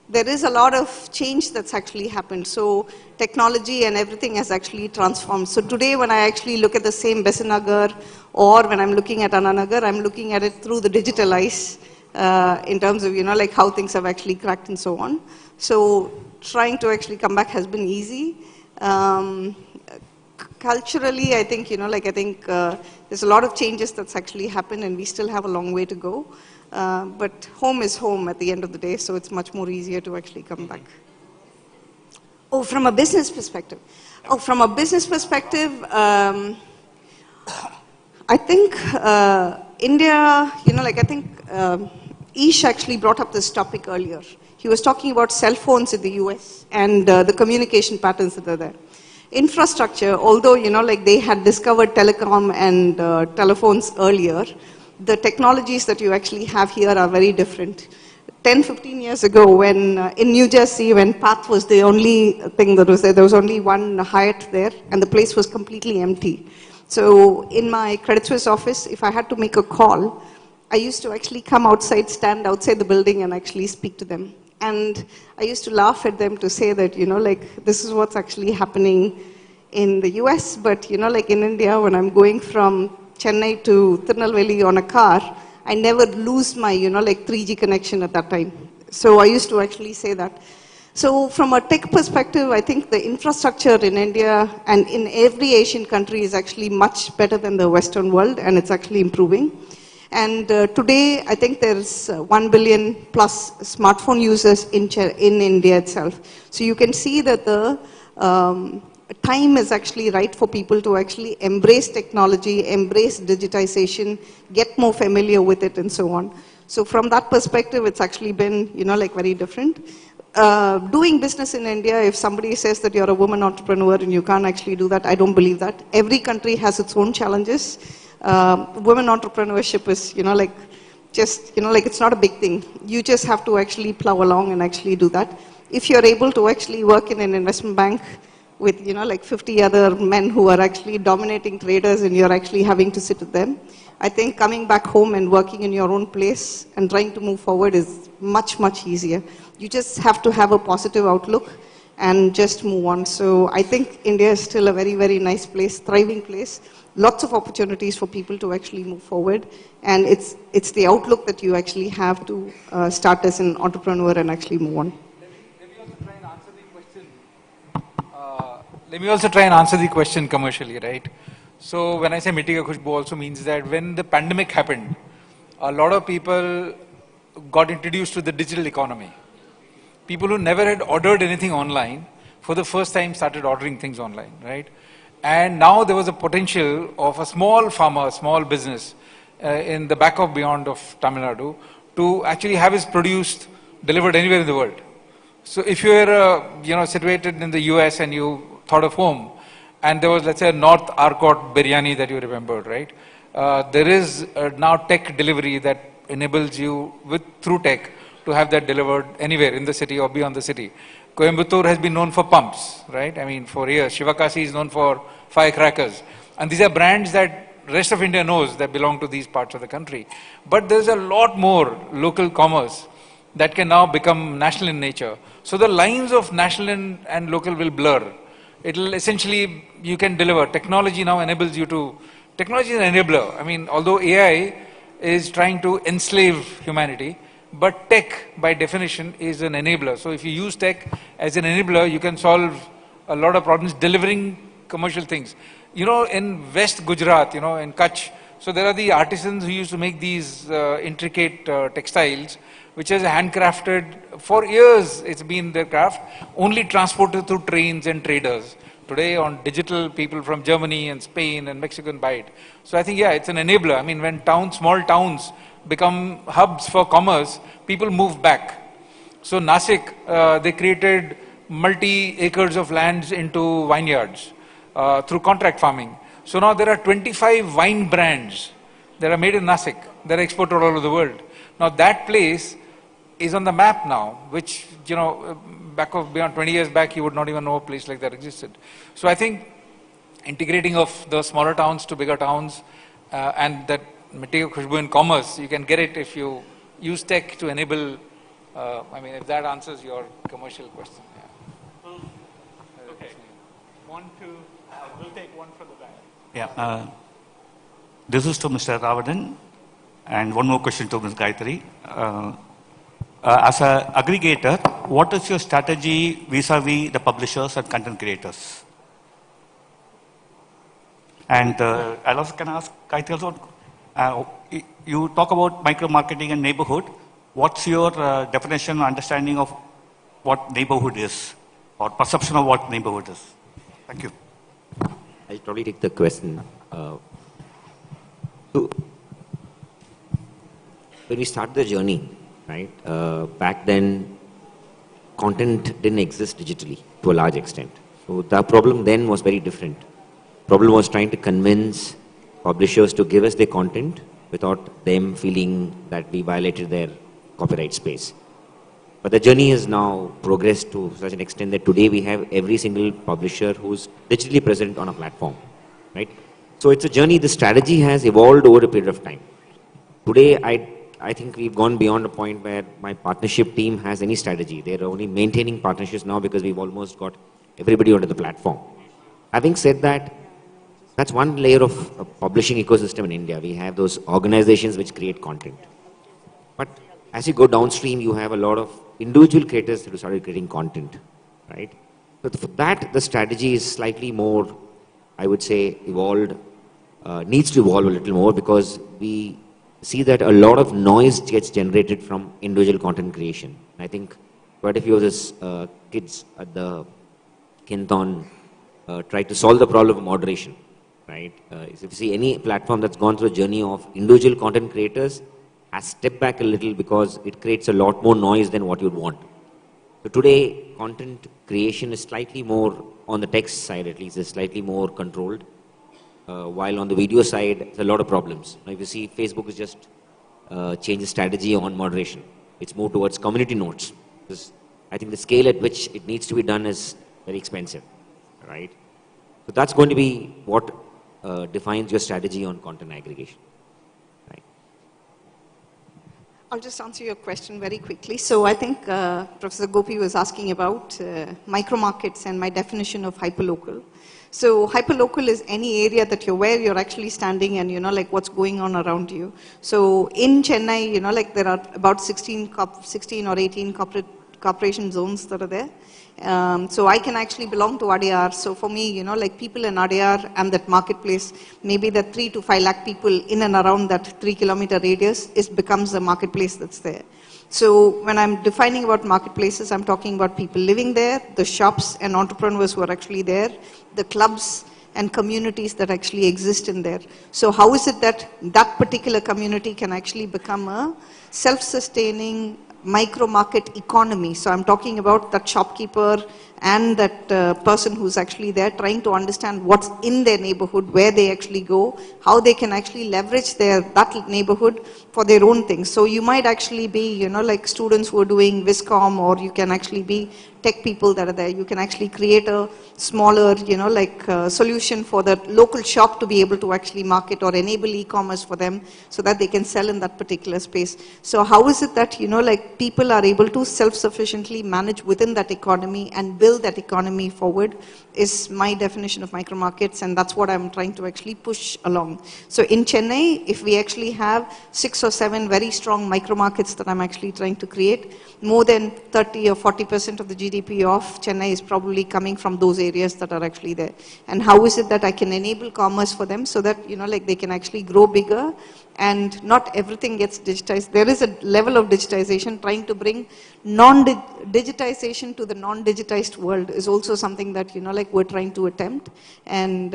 there is a lot of change that's actually happened. So technology and everything has actually transformed. So today when I actually look at the same Besanagar or when I'm looking at Ananagar, I'm looking at it through the digital eyes in terms of, like how things have actually cracked and so on. So trying to actually come back has been easy. Culturally, I think, there's a lot of changes that's actually happened and we still have a long way to go. But home is home at the end of the day, so it's much more easier to actually come back. Oh, from a business perspective. Oh, from a business perspective, I think India, Ish actually brought up this topic earlier. He was talking about cell phones in the US and the communication patterns that are there. Infrastructure, although, they had discovered telecom and telephones earlier, the technologies that you actually have here are very different. 10, 15 years ago, when in New Jersey, when PATH was the only thing that was there was only one Hyatt there, and the place was completely empty. So in my Credit Suisse office, if I had to make a call, I used to actually come outside, stand outside the building, and actually speak to them. And I used to laugh at them to say that, this is what's actually happening in the US, but, in India, when I'm going from Chennai to Tirunelveli on a car, I never lose my, 3G connection at that time. So I used to actually say that. So from a tech perspective, I think the infrastructure in India and in every Asian country is actually much better than the Western world, and it's actually improving. And today, I think there's 1 billion plus smartphone users in India itself. So you can see that the time is actually right for people to actually embrace technology, embrace digitization, get more familiar with it and so on. So from that perspective, it's actually been, very different. Doing business in India, if somebody says that you're a woman entrepreneur and you can't actually do that, I don't believe that. Every country has its own challenges. Women entrepreneurship is, it's not a big thing. You just have to actually plow along and actually do that. If you're able to actually work in an investment bank with, 50 other men who are actually dominating traders and you're actually having to sit with them, I think coming back home and working in your own place and trying to move forward is much, much easier. You just have to have a positive outlook and just move on. So I think India is still a very, very nice place, thriving place. Lots of opportunities for people to actually move forward. And it's the outlook that you actually have to start as an entrepreneur and actually move on. Let me also try and answer the question commercially, right? So when I say Mitti Ka Khushboo also means that when the pandemic happened, a lot of people got introduced to the digital economy. People who never had ordered anything online, for the first time started ordering things online, right? And now there was a potential of a small farmer, small business in the back of beyond of Tamil Nadu to actually have his produce delivered anywhere in the world. So if you were, situated in the US and you thought of home, and there was, let's say, a North Arcot biryani that you remembered, right? There is now tech delivery that enables you through tech to have that delivered anywhere in the city or beyond the city. Coimbatore has been known for pumps, right? I mean, for years. Shivakasi is known for firecrackers. And these are brands that rest of India knows that belong to these parts of the country. But there's a lot more local commerce that can now become national in nature. So the lines of national and local will blur. It'll essentially, you can deliver. Technology now enables you to, technology is an enabler. I mean, although AI is trying to enslave humanity, but tech, by definition, is an enabler. So if you use tech as an enabler, you can solve a lot of problems delivering commercial things. In West Gujarat, in Kutch, so there are the artisans who used to make these intricate textiles, which is handcrafted. For years, it's been their craft, only transported through trains and traders. Today, on digital, people from Germany and Spain and Mexico can buy it. So I think, yeah, it's an enabler. I mean, when small towns become hubs for commerce, people move back. So Nasik, they created multi-acres of lands into vineyards. through contract farming. So now there are 25 wine brands that are made in Nasik that are exported all over the world. Now that place is on the map now, which, you know, beyond 20 years back, you would not even know a place like that existed. So I think integrating of the smaller towns to bigger towns and that material khushbu in commerce, you can get it if you use tech to enable, I mean, if that answers your commercial question. Yeah. Okay. We'll take one from the back. Yeah. This is to Mr. Ravanan, and one more question to Ms. Gayatri. As an aggregator, what is your strategy vis-a-vis the publishers and content creators? And I'll also can ask Gayatri also, you talk about micro-marketing and neighborhood. What's your definition or understanding of what neighborhood is, or perception of what neighborhood is? Thank you. I'll probably take the question. So when we started the journey, right, back then, content didn't exist digitally to a large extent. So the problem then was very different. Problem was trying to convince publishers to give us their content without them feeling that we violated their copyright space. But the journey has now progressed to such an extent that today we have every single publisher who's digitally present on a platform, right? So it's a journey. The strategy has evolved over a period of time. Today, I think we've gone beyond a point where my partnership team has any strategy. They're only maintaining partnerships now because we've almost got everybody onto the platform. Having said that, that's one layer of a publishing ecosystem in India. We have those organizations which create content. But as you go downstream, you have a lot of individual creators who started creating content, right? So for that, the strategy is slightly more, I would say, evolved, needs to evolve a little more, because we see that a lot of noise gets generated from individual content creation. I think quite a few of these kids at the Kinthon tried to solve the problem of moderation, right? If you see any platform that's gone through a journey of individual content creators, has stepped back a little because it creates a lot more noise than what you'd want. So today, content creation is slightly more, on the text side at least, is slightly more controlled. While on the video side, there's a lot of problems. Now, if you see, Facebook has just changed the strategy on moderation. It's moved towards community notes. Because I think the scale at which it needs to be done is very expensive, right? So that's going to be what defines your strategy on content aggregation. I'll just answer your question very quickly. So I think Professor Gopi was asking about micro markets and my definition of hyperlocal. So hyperlocal is any area that where you're actually standing and like what's going on around you. So in Chennai, like there are about 16 or 18 corporation zones that are there. So I can actually belong to Adyar. So for me, like people in Adyar and that marketplace, maybe the 3 to 5 lakh people in and around that 3-kilometer radius, becomes the marketplace that's there. So when I'm defining about marketplaces, I'm talking about people living there, the shops and entrepreneurs who are actually there, the clubs and communities that actually exist in there. So how is it that that particular community can actually become a self-sustaining micro market economy? So I'm talking about that shopkeeper and that person who's actually there trying to understand what's in their neighborhood, where they actually go, how they can actually leverage that neighborhood for their own things. So you might actually be, like students who are doing Viscom, or you can actually be tech people that are there. You can actually create a smaller, solution for the local shop to be able to actually market or enable e-commerce for them so that they can sell in that particular space. So how is it that, like people are able to self-sufficiently manage within that economy and build that economy forward is my definition of micro markets, and that's what I'm trying to actually push along. So in Chennai, if we actually have 6 or 7 very strong micro markets that I'm actually trying to create, more than 30 or 40% of the GDP of Chennai is probably coming from those areas that are actually there. And how is it that I can enable commerce for them so that, like they can actually grow bigger and not everything gets digitized. There is a level of digitization. Trying to bring digitization to the non-digitized world is also something that, like we're trying to attempt. And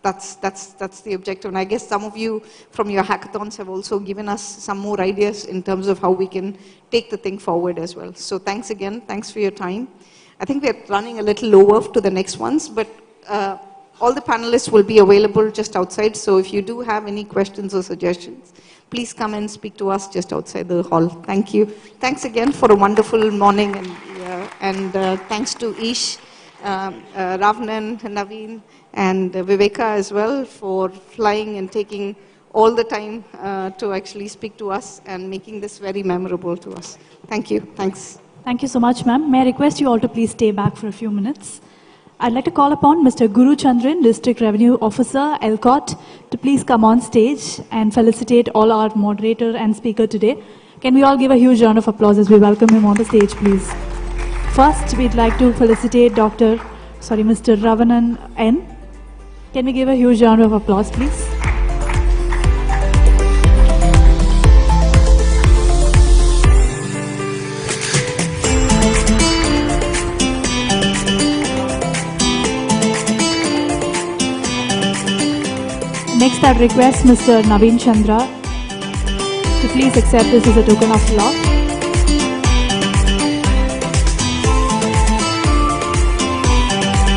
that's the objective. And I guess some of you from your hackathons have also given us some more ideas in terms of how we can take the thing forward as well. So thanks again. Thanks for your time. I think we're running a little over to the next ones, but all the panelists will be available just outside. So if you do have any questions or suggestions, please come and speak to us just outside the hall. Thank you. Thanks again for a wonderful morning, and thanks to Ish, Ravanan, Naveen, and Viveka as well for flying and taking all the time to actually speak to us and making this very memorable to us. Thank you. Thanks. Thank you so much, ma'am. May I request you all to please stay back for a few minutes? I'd like to call upon Mr. Guru Chandran, District Revenue Officer, ELCOT, to please come on stage and felicitate all our moderator and speaker today. Can we all give a huge round of applause as we welcome him on the stage, please? First, we'd like to felicitate Mr. Ravanan N. Can we give a huge round of applause, please? Next, I'd request Mr. Naveen Chandra to please accept this as a token of love.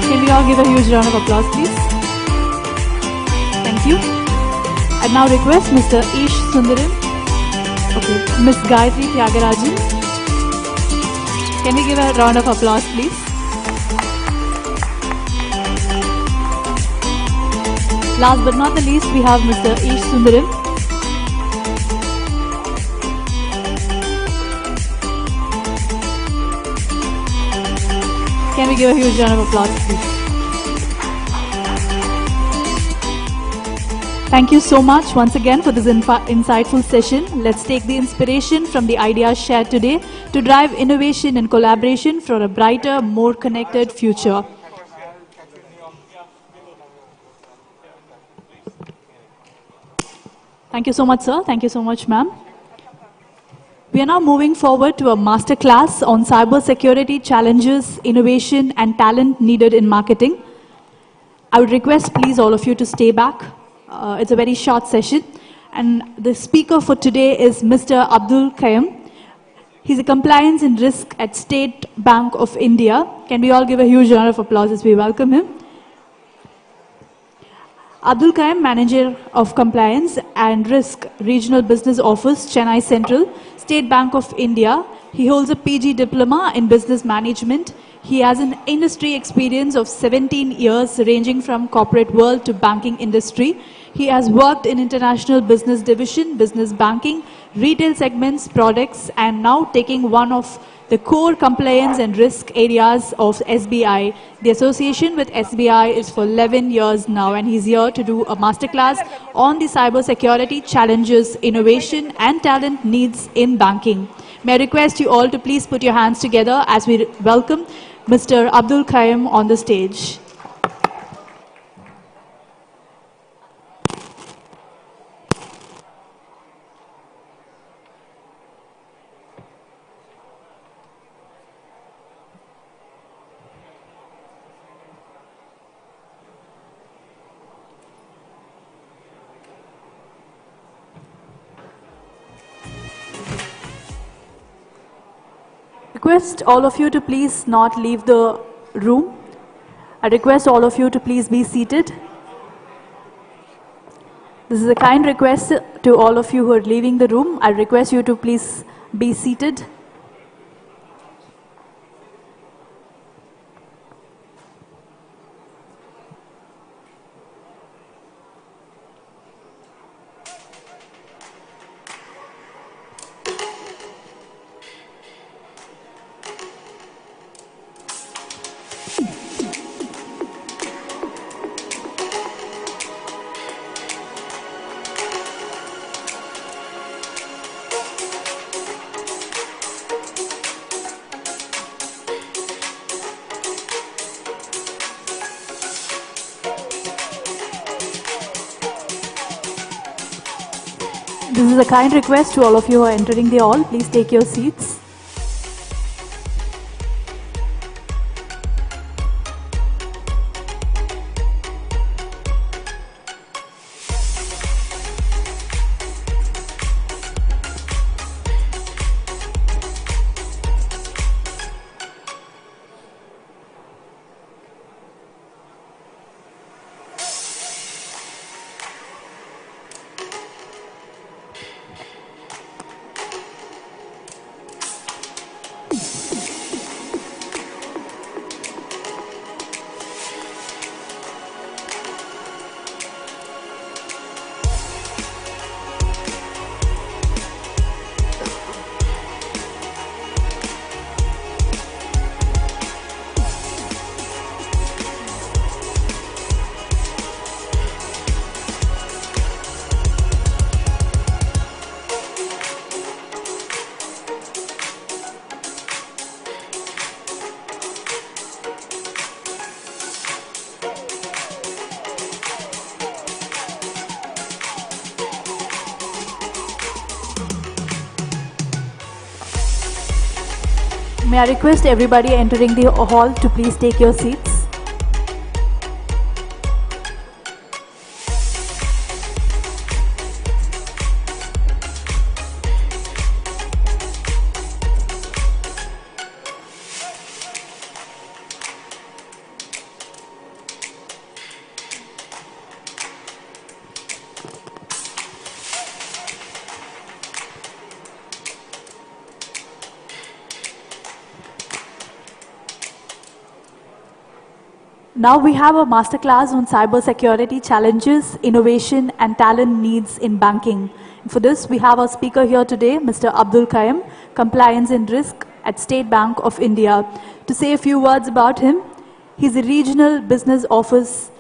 Can we all give a huge round of applause, please? Thank you. I now request Mr. Ish Sundaram, Ms. Gayatri Tyagarajan. Can we give a round of applause, please? Last but not the least, we have Mr. Ish Sundaram. Can we give a huge round of applause, please? Thank you so much once again for this insightful session. Let's take the inspiration from the ideas shared today to drive innovation and collaboration for a brighter, more connected future. Thank you so much, sir. Thank you so much, ma'am. We are now moving forward to a masterclass on cybersecurity challenges, innovation, and talent needed in marketing. I would request, please, all of you to stay back. It's a very short session. And the speaker for today is Mr. Abdul Qayyum. He's a compliance and risk at State Bank of India. Can we all give a huge round of applause as we welcome him? Abdul Qayyum, Manager of Compliance and Risk, Regional Business Office, Chennai Central, State Bank of India. He holds a PG Diploma in Business Management. He has an industry experience of 17 years, ranging from corporate world to banking industry. He has worked in international business division, business banking, retail segments, products, and now taking one of the core compliance and risk areas of SBI. The association with SBI is for 11 years now, and he's here to do a masterclass on the cybersecurity challenges, innovation, and talent needs in banking. May I request you all to please put your hands together as we welcome Mr. Abdul Qayyum on the stage. Request all of you to please not leave the room. I request all of you to please be seated. This is a kind request to all of you who are leaving the room. I request you to please be seated. This is a kind request to all of you who are entering the hall. Please take your seats. May I request everybody entering the hall to please take your seats. Now we have a masterclass on cybersecurity challenges, innovation and talent needs in banking. For this, we have our speaker here today, Mr. Abdul Qayyum, Compliance and Risk at State Bank of India. To say a few words about him, he's a regional business office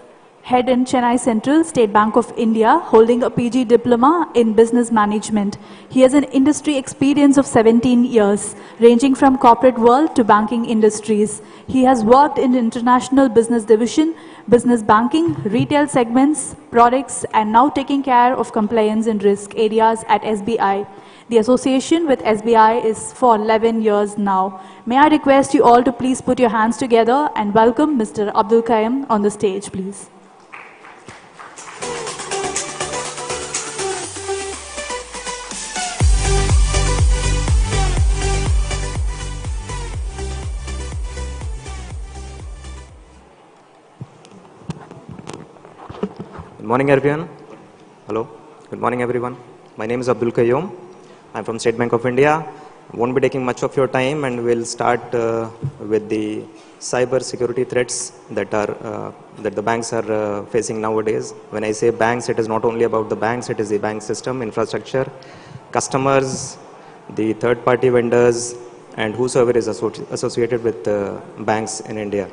head in Chennai Central, State Bank of India, holding a PG diploma in business management. He has an industry experience of 17 years, ranging from corporate world to banking industries. He has worked in international business division, business banking, retail segments, products, and now taking care of compliance and risk areas at SBI. The association with SBI is for 11 years now. May I request you all to please put your hands together and welcome Mr. Abdul Qayyum on the stage, please. Good morning, everyone. Hello. Good morning, everyone. My name is Abdul Qayyum. I'm from State Bank of India. Won't be taking much of your time, and we'll start with the cyber security threats that the banks are facing nowadays. When I say banks, it is not only about the banks; it is the bank system, infrastructure, customers, the third-party vendors, and whosoever is associated with banks in India.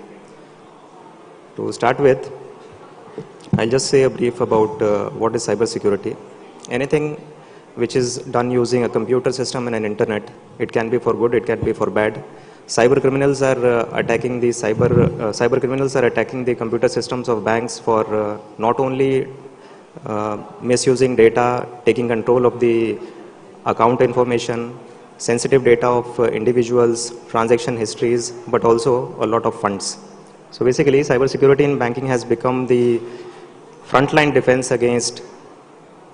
To start with, I'll just say a brief about what is cybersecurity. Anything which is done using a computer system and an internet, it can be for good, it can be for bad. Cyber criminals are attacking the computer systems of banks for not only misusing data, taking control of the account information, sensitive data of individuals, transaction histories, but also a lot of funds. So basically, cybersecurity in banking has become the frontline defense against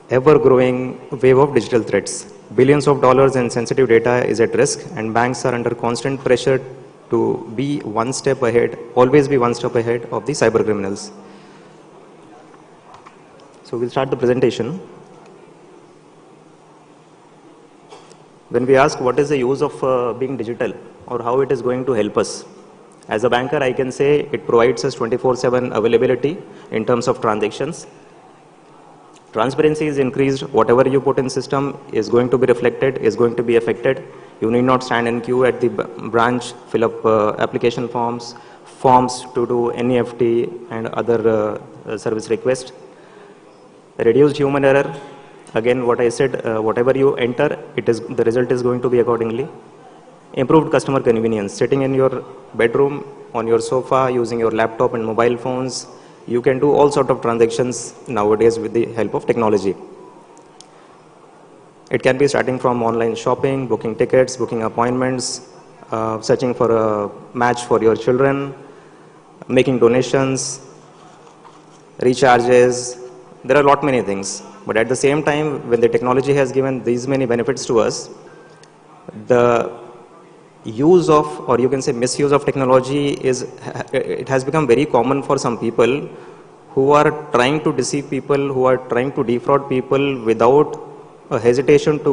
ever-growing wave of digital threats. Billions of dollars in sensitive data is at risk, and banks are under constant pressure to be one step ahead, always be one step ahead of the cyber criminals. So we'll start the presentation. When we ask what is the use of being digital or how it is going to help us, as a banker, I can say it provides us 24/7 availability in terms of transactions. Transparency is increased. Whatever you put in system is going to be reflected, is going to be affected. You need not stand in queue at the branch, fill up application forms to do NEFT and other service requests. Reduced human error. Again, what I said, whatever you enter, the result is going to be accordingly. Improved customer convenience. Sitting in your bedroom, on your sofa, using your laptop and mobile phones, you can do all sorts of transactions nowadays with the help of technology. It can be starting from online shopping, booking tickets, booking appointments, searching for a match for your children, making donations, recharges. There are a lot many things. But at the same time, when the technology has given these many benefits to us, the use of, or you can say misuse of technology it has become very common for some people who are trying to deceive people, who are trying to defraud people without a hesitation to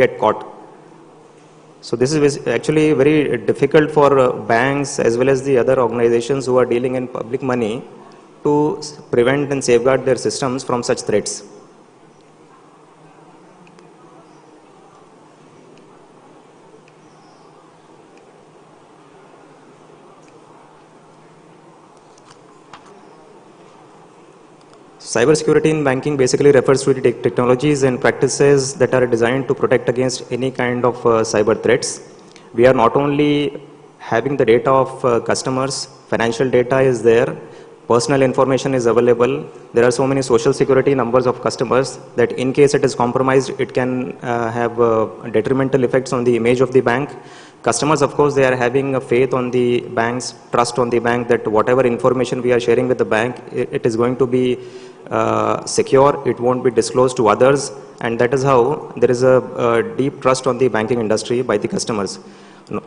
get caught. So this is actually very difficult for banks as well as the other organizations who are dealing in public money to prevent and safeguard their systems from such threats. Cybersecurity in banking basically refers to the technologies and practices that are designed to protect against any kind of cyber threats. We are not only having the data of customers, financial data is there, personal information is available. There are so many social security numbers of customers that in case it is compromised, it can have detrimental effects on the image of the bank. Customers, of course, they are having a faith on the banks, trust on the bank that whatever information we are sharing with the bank, it is going to be secure, it won't be disclosed to others, and that is how there is a deep trust on the banking industry by the customers.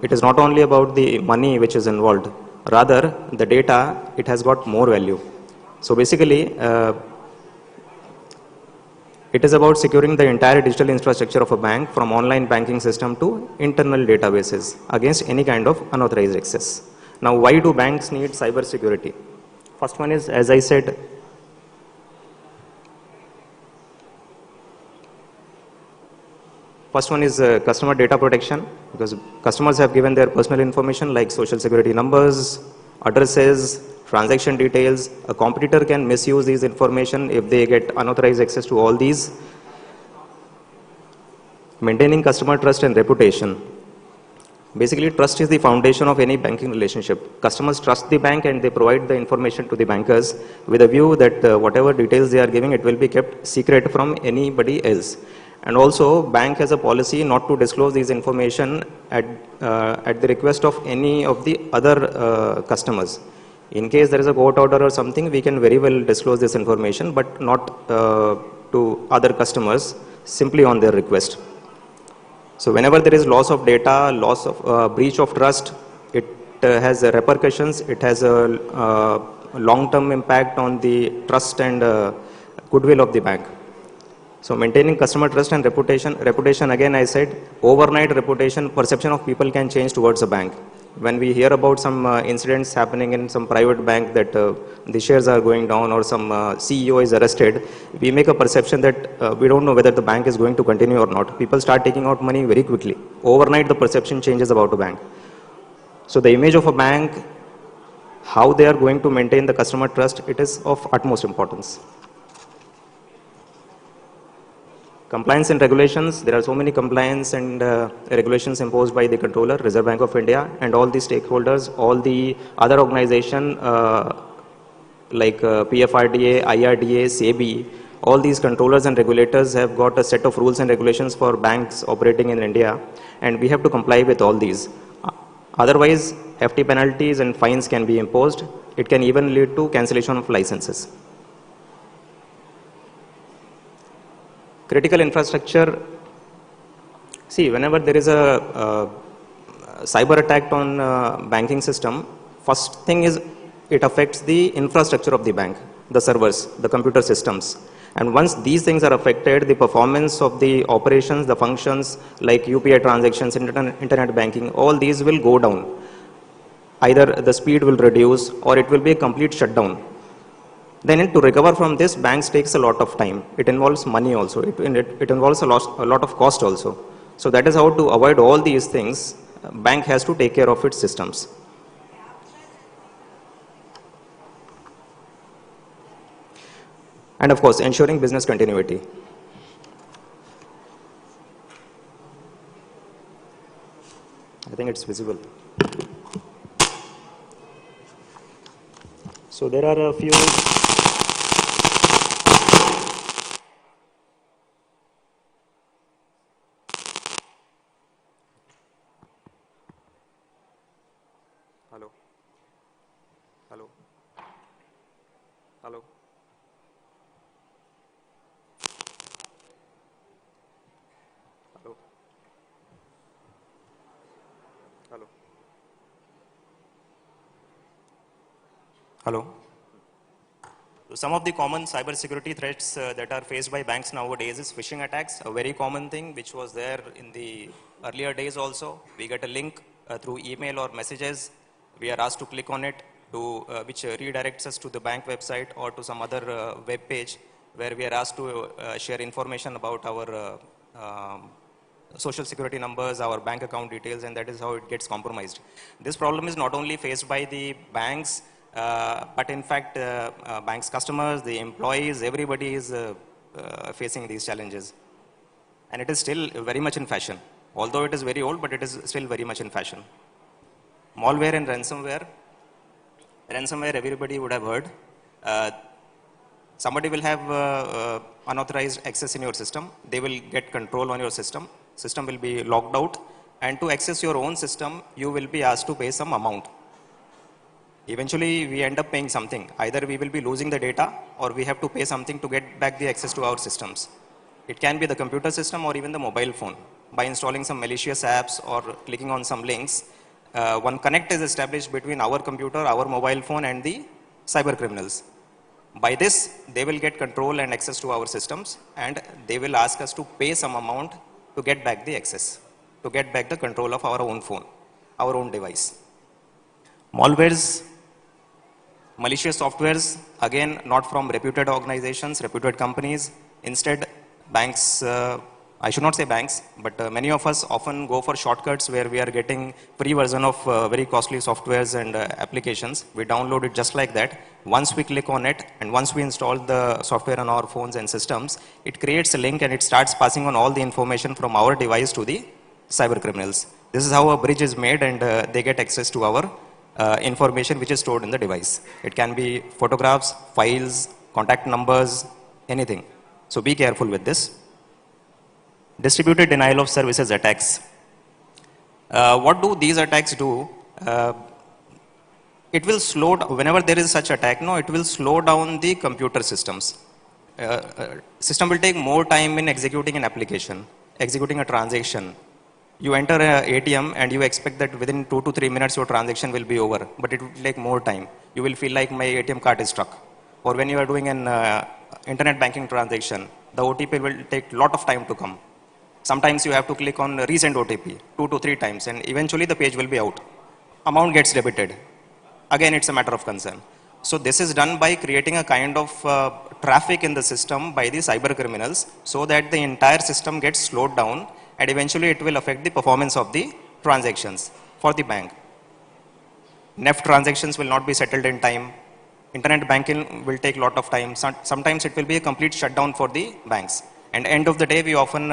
It is not only about the money which is involved, rather the data, it has got more value. So basically, it is about securing the entire digital infrastructure of a bank from online banking system to internal databases against any kind of unauthorized access. Now, why do banks need cybersecurity? First one is, as I said, customer data protection, because customers have given their personal information like social security numbers, addresses, transaction details. A competitor can misuse these information if they get unauthorized access to all these. Maintaining customer trust and reputation. Basically, trust is the foundation of any banking relationship. Customers trust the bank and they provide the information to the bankers with a view that whatever details they are giving, it will be kept secret from anybody else. And also, bank has a policy not to disclose these information at the request of any of the other customers. In case there is a court order or something, we can very well disclose this information, but not to other customers, simply on their request. So whenever there is loss of data, loss of breach of trust, it has repercussions, it has a long-term impact on the trust and goodwill of the bank. So maintaining customer trust and reputation again I said, overnight reputation, perception of people can change towards a bank. When we hear about some incidents happening in some private bank that the shares are going down or some CEO is arrested, we make a perception that we don't know whether the bank is going to continue or not. People start taking out money very quickly. Overnight the perception changes about a bank. So the image of a bank, how they are going to maintain the customer trust, it is of utmost importance. Compliance and regulations, there are so many compliance and regulations imposed by the controller, Reserve Bank of India, and all the stakeholders, all the other organizations like PFRDA, IRDA, SEBI, all these controllers and regulators have got a set of rules and regulations for banks operating in India, and we have to comply with all these. Otherwise, hefty penalties and fines can be imposed. It can even lead to cancellation of licenses. Critical infrastructure. See, whenever there is a cyber attack on banking system, first thing is it affects the infrastructure of the bank, the servers, the computer systems. And once these things are affected, the performance of the operations, the functions like UPI transactions, internet banking, all these will go down. Either the speed will reduce or it will be a complete shutdown. Then to recover from this, banks takes a lot of time. It involves money also. It involves a lot of cost also. So that is how to avoid all these things, bank has to take care of its systems. And of course, ensuring business continuity. I think it's visible. So there are a few. Hello. Hello. Hello. Hello. Hello. Hello. Some of the common cybersecurity threats that are faced by banks nowadays is phishing attacks, a very common thing which was there in the earlier days also. We get a link through email or messages. We are asked to click on it, which redirects us to the bank website or to some other web page where we are asked to share information about our social security numbers, our bank account details, and that is how it gets compromised. This problem is not only faced by the banks, but in fact, banks' customers, the employees, everybody is facing these challenges. And it is still very much in fashion. Although it is very old, but it is still very much in fashion. Malware and ransomware. Ransomware, everybody would have heard. Somebody will have unauthorized access in your system. They will get control on your system. System will be locked out. and to access your own system, you will be asked to pay some amount. Eventually, we end up paying something. Either we will be losing the data or we have to pay something to get back the access to our systems. It can be the computer system or even the mobile phone. By installing some malicious apps or clicking on some links, one connect is established between our computer, our mobile phone and the cyber criminals. By this, they will get control and access to our systems, and they will ask us to pay some amount to get back the access, to get back the control of our own phone, our own device. Malwares, malicious softwares, again, not from reputed organizations, reputed companies. Instead, banks, I should not say banks, but many of us often go for shortcuts where we are getting free version of very costly softwares and applications. We download it just like that. Once we click on it and once we install the software on our phones and systems, it creates a link and it starts passing on all the information from our device to the cyber criminals. This is how a bridge is made, and they get access to our information which is stored in the device. It can be photographs, files, contact numbers, anything. So be careful with this. Distributed denial of services attacks. What do these attacks do? It will slow down, whenever there is such attack, no, it will slow down the computer systems. System will take more time in executing an application, executing a transaction. You enter an ATM and you expect that within 2 to 3 minutes your transaction will be over, but it will take more time. You will feel like my ATM card is stuck. Or when you are doing an internet banking transaction, the OTP will take a lot of time to come. Sometimes you have to click on resend OTP 2 to 3 times, and eventually the page will be out. Amount gets debited. Again, it's a matter of concern. So this is done by creating a kind of traffic in the system by the cyber criminals so that the entire system gets slowed down, and eventually it will affect the performance of the transactions for the bank. NEFT transactions will not be settled in time. Internet banking will take a lot of time. Sometimes it will be a complete shutdown for the banks. And end of the day, we often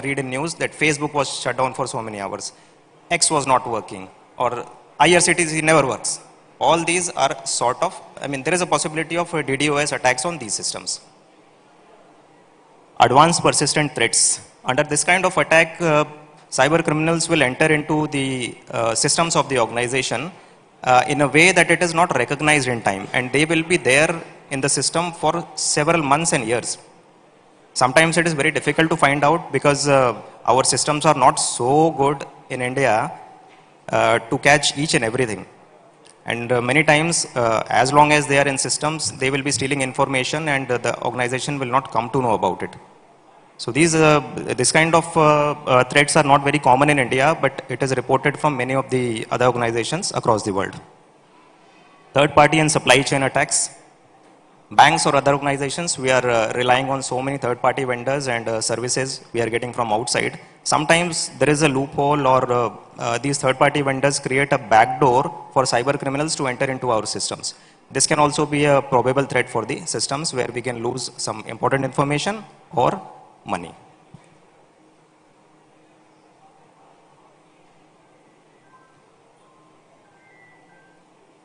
read in news that Facebook was shut down for so many hours. X was not working, or IRCTC never works. All these are sort of, there is a possibility of DDoS attacks on these systems. Advanced persistent threats. Under this kind of attack, cyber criminals will enter into the systems of the organization in a way that it is not recognized in time, and they will be there in the system for several months and years. Sometimes it is very difficult to find out because our systems are not so good in India to catch each and everything. And many times, as long as they are in systems, they will be stealing information and the organization will not come to know about it. So this kind of threats are not very common in India, but it is reported from many of the other organizations across the world. Third party and supply chain attacks. Banks or other organizations, we are relying on so many third party vendors and services we are getting from outside. Sometimes there is a loophole, or these third party vendors create a backdoor for cyber criminals to enter into our systems. This can also be a probable threat for the systems where we can lose some important information or money.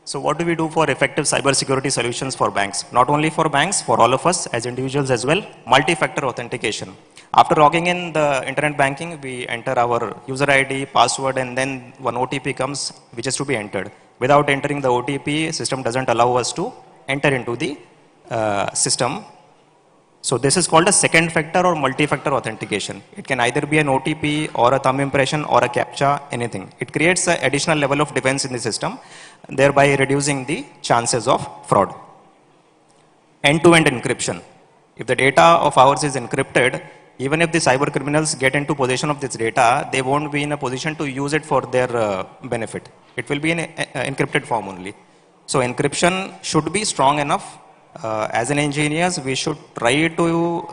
So what do we do for effective cybersecurity solutions for banks? Not only for banks, for all of us as individuals as well, multi-factor authentication. After logging in the internet banking, we enter our user ID, password, and then one OTP comes which is to be entered. Without entering the OTP, system doesn't allow us to enter into the system. So this is called a second factor or multi-factor authentication. It can either be an OTP or a thumb impression or a CAPTCHA, anything. It creates an additional level of defense in the system, thereby reducing the chances of fraud. End-to-end encryption. If the data of ours is encrypted, even if the cyber criminals get into possession of this data, they won't be in a position to use it for their benefit. It will be in encrypted form only. So encryption should be strong enough. As an engineers, we should try to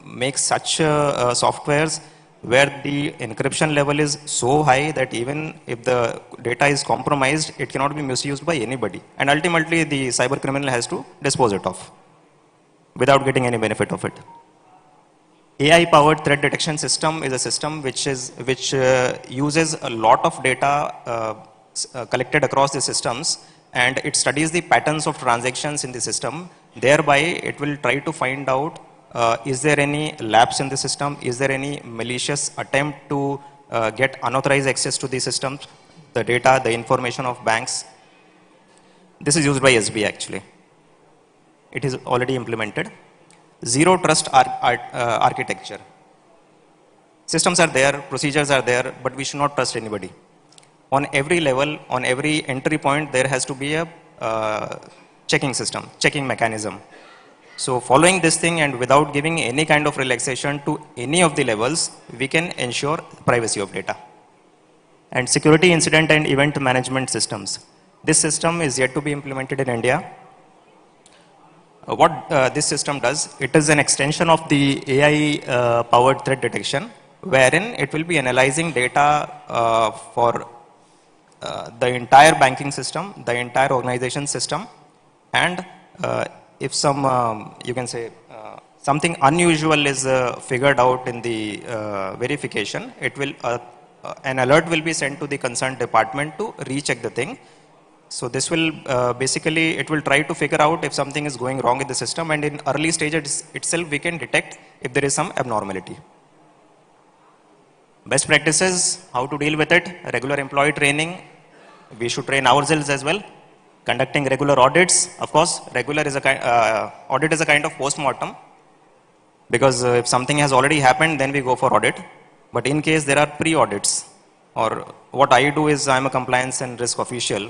make such softwares where the encryption level is so high that even if the data is compromised, it cannot be misused by anybody. And ultimately, the cyber criminal has to dispose it off without getting any benefit of it. AI-powered threat detection system is a system which uses a lot of data collected across the systems, and it studies the patterns of transactions in the system. Thereby, it will try to find out is there any lapse in the system, is there any malicious attempt to get unauthorized access to the systems, the data, the information of banks. This is used by SBI actually. It is already implemented. Zero trust architecture. Systems are there, procedures are there, but we should not trust anybody. On every level, on every entry point, there has to be a checking system, checking mechanism. So following this thing and without giving any kind of relaxation to any of the levels, we can ensure privacy of data. And security incident and event management systems. This system is yet to be implemented in India. What this system does, it is an extension of the AI powered threat detection, wherein it will be analyzing data for the entire banking system, the entire organization system, and if some, you can say, something unusual is figured out in the verification, it will, an alert will be sent to the concerned department to recheck the thing. So this will basically, it will try to figure out if something is going wrong in the system, and in early stages itself we can detect if there is some abnormality. Best practices, how to deal with it, regular employee training, we should train ourselves as well. Conducting regular audits, of course, regular is a audit is a kind of post-mortem, because if something has already happened, then we go for audit. But in case there are pre-audits, or what I do is I'm a compliance and risk official.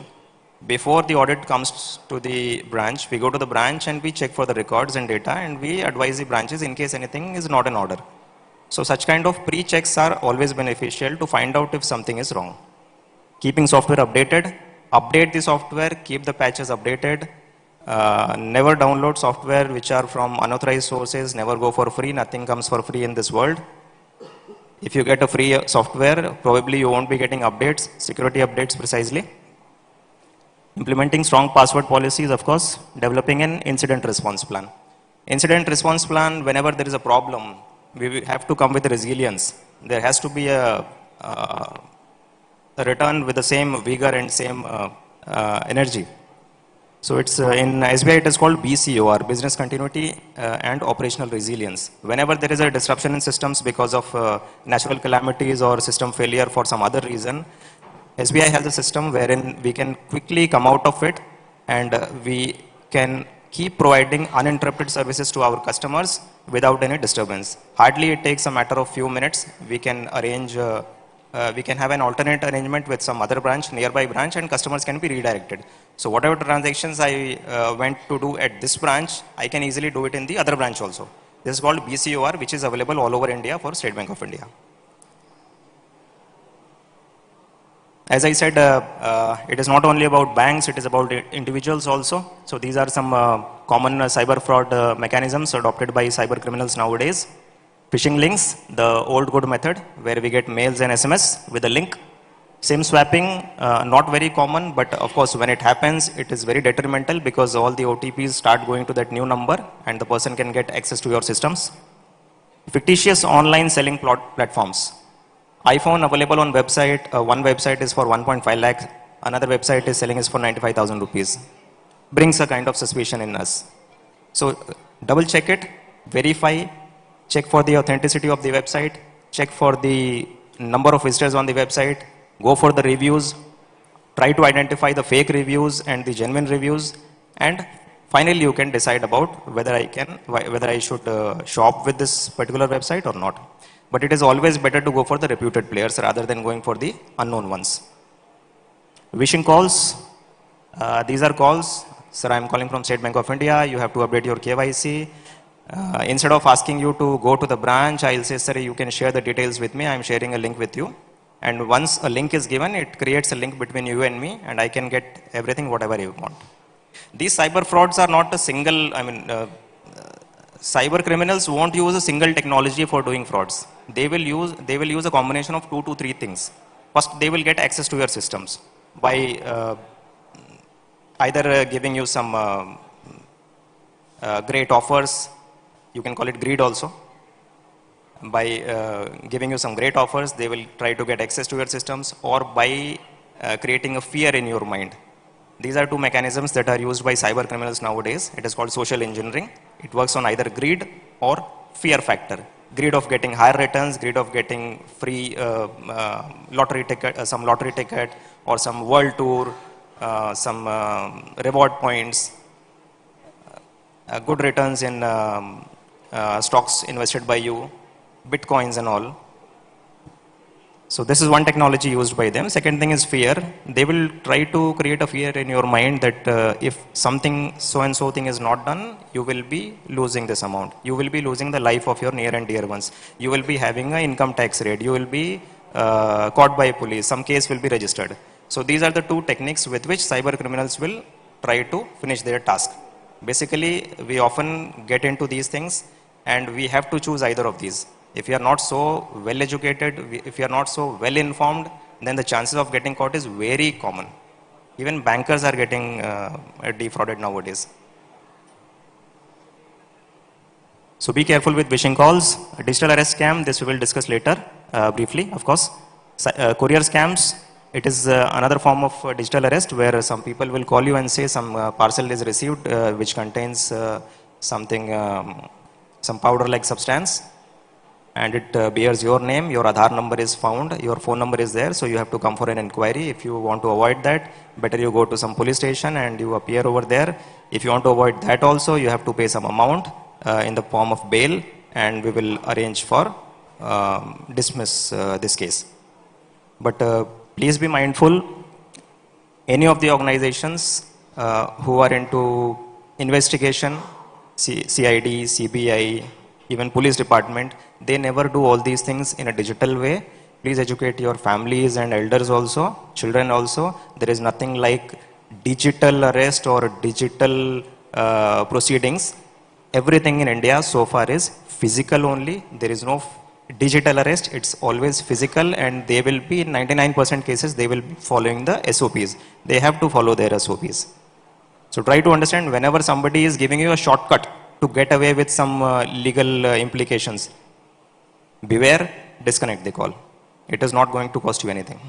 Before the audit comes to the branch, we go to the branch and we check for the records and data, and we advise the branches in case anything is not in order. So such kind of pre-checks are always beneficial to find out if something is wrong. Keeping software updated, update the software, keep the patches updated, never download software which are from unauthorized sources, never go for free, nothing comes for free in this world. If you get a free software, probably you won't be getting updates, security updates precisely. Implementing strong password policies, of course, developing an incident response plan. Incident response plan, whenever there is a problem, we have to come with resilience. There has to be a return with the same vigor and same energy. So it's in SBI it is called BCOR, Business Continuity and Operational Resilience. Whenever there is a disruption in systems because of natural calamities or system failure for some other reason, SBI has a system wherein we can quickly come out of it, and we can keep providing uninterrupted services to our customers without any disturbance. Hardly it takes a matter of few minutes. We can arrange, we can have an alternate arrangement with some other branch, nearby branch, and customers can be redirected. So whatever transactions I went to do at this branch, I can easily do it in the other branch also. This is called BCOR, which is available all over India for State Bank of India. As I said, it is not only about banks, it is about individuals also. So these are some common cyber fraud mechanisms adopted by cyber criminals nowadays. Phishing links, the old good method, where we get mails and SMS with a link. SIM swapping, not very common, but of course when it happens, it is very detrimental because all the OTPs start going to that new number and the person can get access to your systems. Fictitious online selling platforms. iPhone available on website, one website is for 1.5 lakh, another website is selling is for 95,000 rupees. Brings a kind of suspicion in us. So double check it, verify, check for the authenticity of the website, check for the number of visitors on the website, go for the reviews, try to identify the fake reviews and the genuine reviews, and finally you can decide about whether I should shop with this particular website or not. But it is always better to go for the reputed players rather than going for the unknown ones. Wishing calls. These are calls. Sir, I am calling from State Bank of India. You have to update your KYC. Instead of asking you to go to the branch, I will say, sir, you can share the details with me. I am sharing a link with you. And once a link is given, it creates a link between you and me, and I can get everything, whatever you want. These cyber frauds are not a single, cyber criminals won't use a single technology for doing frauds. They will use a combination of 2 to 3 things. First, they will get access to your systems by either giving you some great offers. You can call it greed also. By giving you some great offers, they will try to get access to your systems, or by creating a fear in your mind. These are 2 mechanisms that are used by cyber criminals nowadays. It is called social engineering. It works on either greed or fear factor. greed of getting higher returns, greed of getting free lottery ticket, some lottery ticket, or some world tour, some reward points, good returns in stocks invested by you, bitcoins and all. So this is one technology used by them. Second thing is fear. They will try to create a fear in your mind that if something so-and-so thing is not done, you will be losing this amount. You will be losing the life of your near and dear ones. You will be having an income tax rate. You will be caught by police. Some case will be registered. So these are the two techniques with which cyber criminals will try to finish their task. Basically, we often get into these things and we have to choose either of these. If you are not so well educated, if you are not so well informed, then the chances of getting caught is very common. Even bankers are getting defrauded nowadays. So be careful with phishing calls. Digital arrest scam, this we will discuss later, briefly, of course. Courier scams, it is another form of digital arrest where some people will call you and say some parcel is received which contains something, some powder-like substance, and it bears your name, your Aadhaar number is found, your phone number is there, so you have to come for an inquiry. If you want to avoid that, better you go to some police station and you appear over there. If you want to avoid that also, you have to pay some amount in the form of bail, and we will arrange for dismiss this case. But please be mindful, any of the organizations who are into investigation, CID, CBI, even police department, they never do all these things in a digital way. Please educate your families and elders also, children also. There is nothing like digital arrest or digital proceedings. Everything in India so far is physical only. There is no digital arrest. It's always physical, and they will be, in 99% cases, they will be following the SOPs. They have to follow their SOPs. So try to understand, whenever somebody is giving you a shortcut to get away with some legal implications, beware, disconnect the call. It is not going to cost you anything.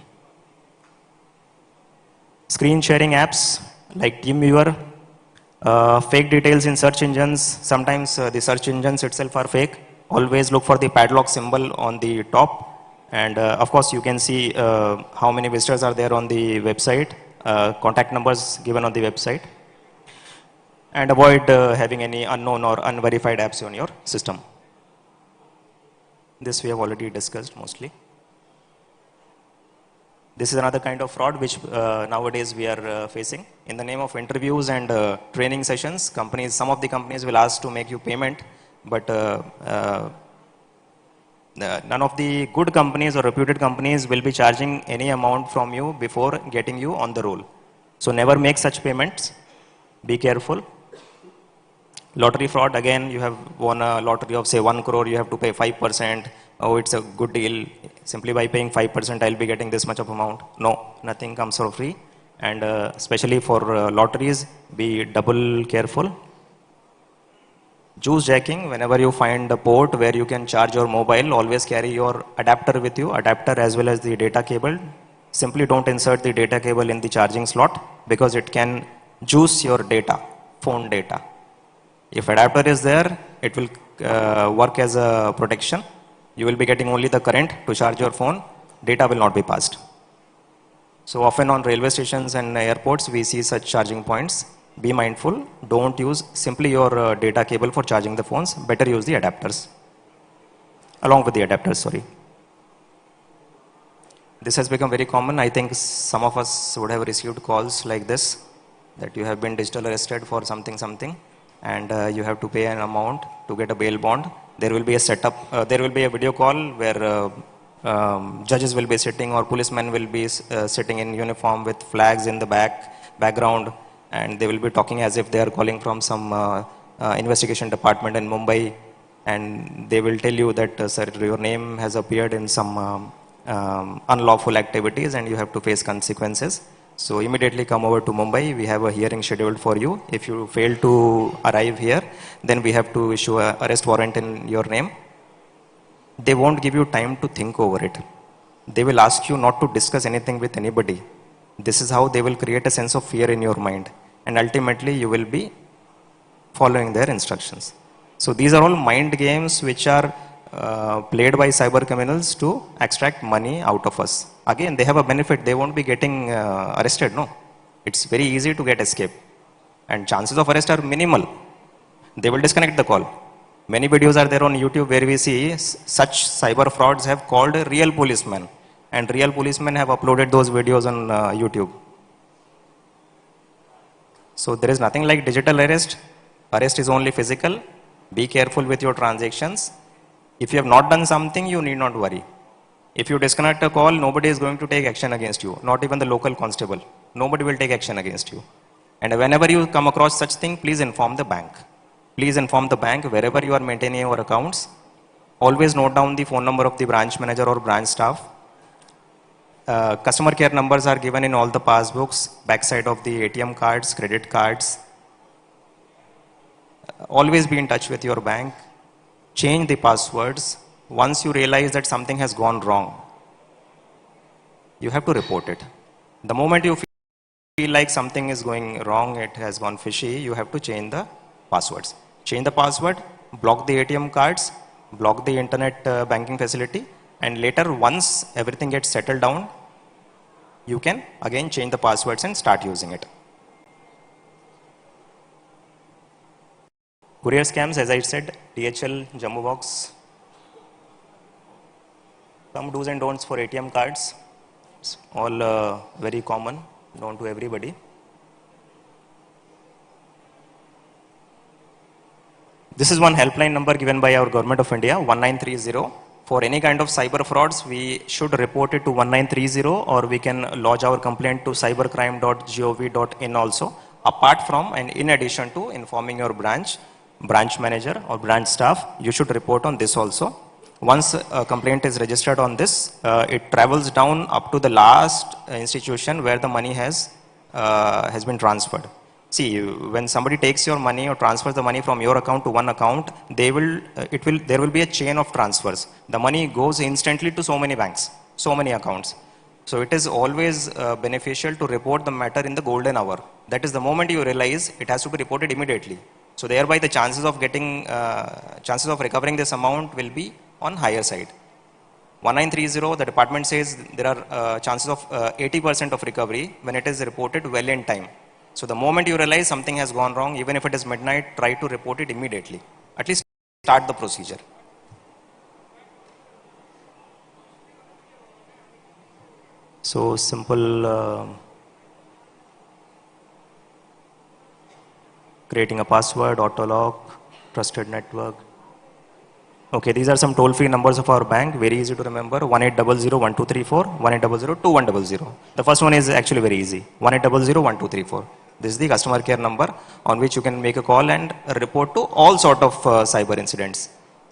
Screen sharing apps like TeamViewer, fake details in search engines. Sometimes the search engines itself are fake. Always look for the padlock symbol on the top. And of course, you can see how many visitors are there on the website, contact numbers given on the website. And avoid having any unknown or unverified apps on your system. This we have already discussed mostly. This is another kind of fraud which nowadays we are facing. In the name of interviews and training sessions, companies, some of the companies will ask to make you payment, but none of the good companies or reputed companies will be charging any amount from you before getting you on the roll. So never make such payments. Be careful. Lottery fraud, again, you have won a lottery of say 1 crore, you have to pay 5%. Oh, it's a good deal. Simply by paying 5%, I'll be getting this much of amount. No, nothing comes for free. And especially for lotteries, be double careful. Juice jacking, whenever you find a port where you can charge your mobile, always carry your adapter with you, adapter as well as the data cable. Simply don't insert the data cable in the charging slot because it can juice your data, phone data. If adapter is there, it will work as a protection. You will be getting only the current to charge your phone. Data will not be passed. So often on railway stations and airports, we see such charging points. Be mindful. Don't use simply your data cable for charging the phones. Better use the adapters. Along with the adapters, sorry. This has become very common. I think some of us would have received calls like this, that you have been digital arrested for something. And you have to pay an amount to get a bail bond. There will be a setup, there will be a video call where judges will be sitting or policemen will be sitting in uniform with flags in the background, and they will be talking as if they are calling from some investigation department in Mumbai, and they will tell you that, sir, your name has appeared in some unlawful activities and you have to face consequences. So immediately come over to Mumbai. We have a hearing scheduled for you. If you fail to arrive here, then we have to issue an arrest warrant in your name. They won't give you time to think over it. They will ask you not to discuss anything with anybody. This is how they will create a sense of fear in your mind. And ultimately you will be following their instructions. So these are all mind games which are played by cyber criminals to extract money out of us. Again, they have a benefit. They won't be getting arrested, no. It's very easy to get escape. And chances of arrest are minimal. They will disconnect the call. Many videos are there on YouTube where we see such cyber frauds have called real policemen. And real policemen have uploaded those videos on YouTube. So there is nothing like digital arrest. Arrest is only physical. Be careful with your transactions. If you have not done something, you need not worry. If you disconnect a call, nobody is going to take action against you. Not even the local constable. Nobody will take action against you. And whenever you come across such thing, please inform the bank. Please inform the bank wherever you are maintaining your accounts. Always note down the phone number of the branch manager or branch staff. Customer care numbers are given in all the passbooks, backside of the ATM cards, credit cards. Always be in touch with your bank. Change the passwords. Once you realize that something has gone wrong, you have to report it. The moment you feel like something is going wrong, it has gone fishy, you have to change the passwords. Change the password, block the ATM cards, block the internet banking facility, and later once everything gets settled down, you can again change the passwords and start using it. Courier scams, as I said, DHL, Jumbo Box. Some do's and don'ts for ATM cards. It's all very common, known to everybody. This is one helpline number given by our Government of India, 1930. For any kind of cyber frauds, we should report it to 1930, or we can lodge our complaint to cybercrime.gov.in also. Apart from and in addition to informing your branch manager or branch staff, you should report on this also. Once a complaint is registered on this, it travels down up to the last institution where the money has been transferred. See, when somebody takes your money or transfers the money from your account to one account, there will be a chain of transfers. The money goes instantly to so many banks, so many accounts. So it is always beneficial to report the matter in the golden hour. That is the moment you realize it has to be reported immediately. So thereby the chances of recovering this amount will be on higher side. 1930, the department says there are chances of 80% of recovery when it is reported well in time. So the moment you realize something has gone wrong, even if it is midnight, try to report it immediately. At least start the procedure. So simple, creating a password, auto lock, trusted network. Okay, these are some toll-free numbers of our bank, very easy to remember, 1800-1234, 1800-2100. The first one is actually very easy, 1800-1234. This is the customer care number on which you can make a call and report to all sort of cyber incidents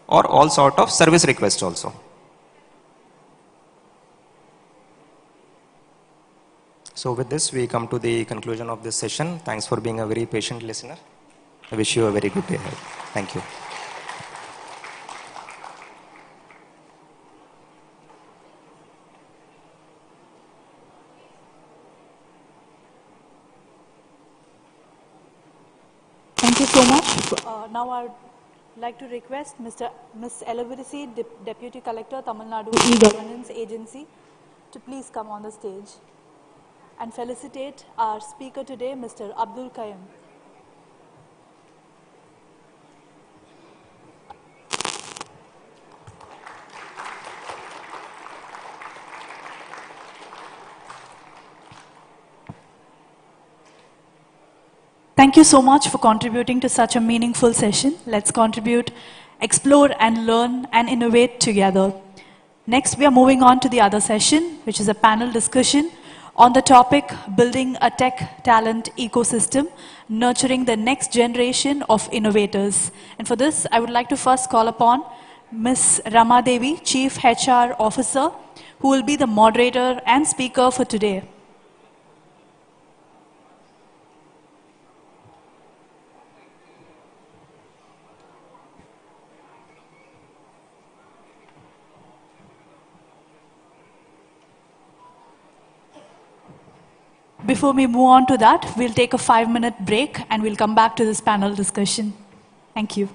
or all sort of service requests also. So with this, we come to the conclusion of this session. Thanks for being a very patient listener. I wish you a very good day ahead. Thank you. Thank you so much. Now I would like to request Ms. Elavirisi, Deputy Collector, Tamil Nadu E-Governance Agency, to please come on the stage and felicitate our speaker today, Mr. Abdul Qayyum. Thank you so much for contributing to such a meaningful session. Let's contribute, explore and learn and innovate together. Next, we are moving on to the other session, which is a panel discussion on the topic Building a Tech Talent Ecosystem, Nurturing the Next Generation of Innovators. And for this, I would like to first call upon Ms. Rama Devi, Chief HR Officer, who will be the moderator and speaker for today. Before we move on to that, we'll take a 5-minute break and we'll come back to this panel discussion. Thank you.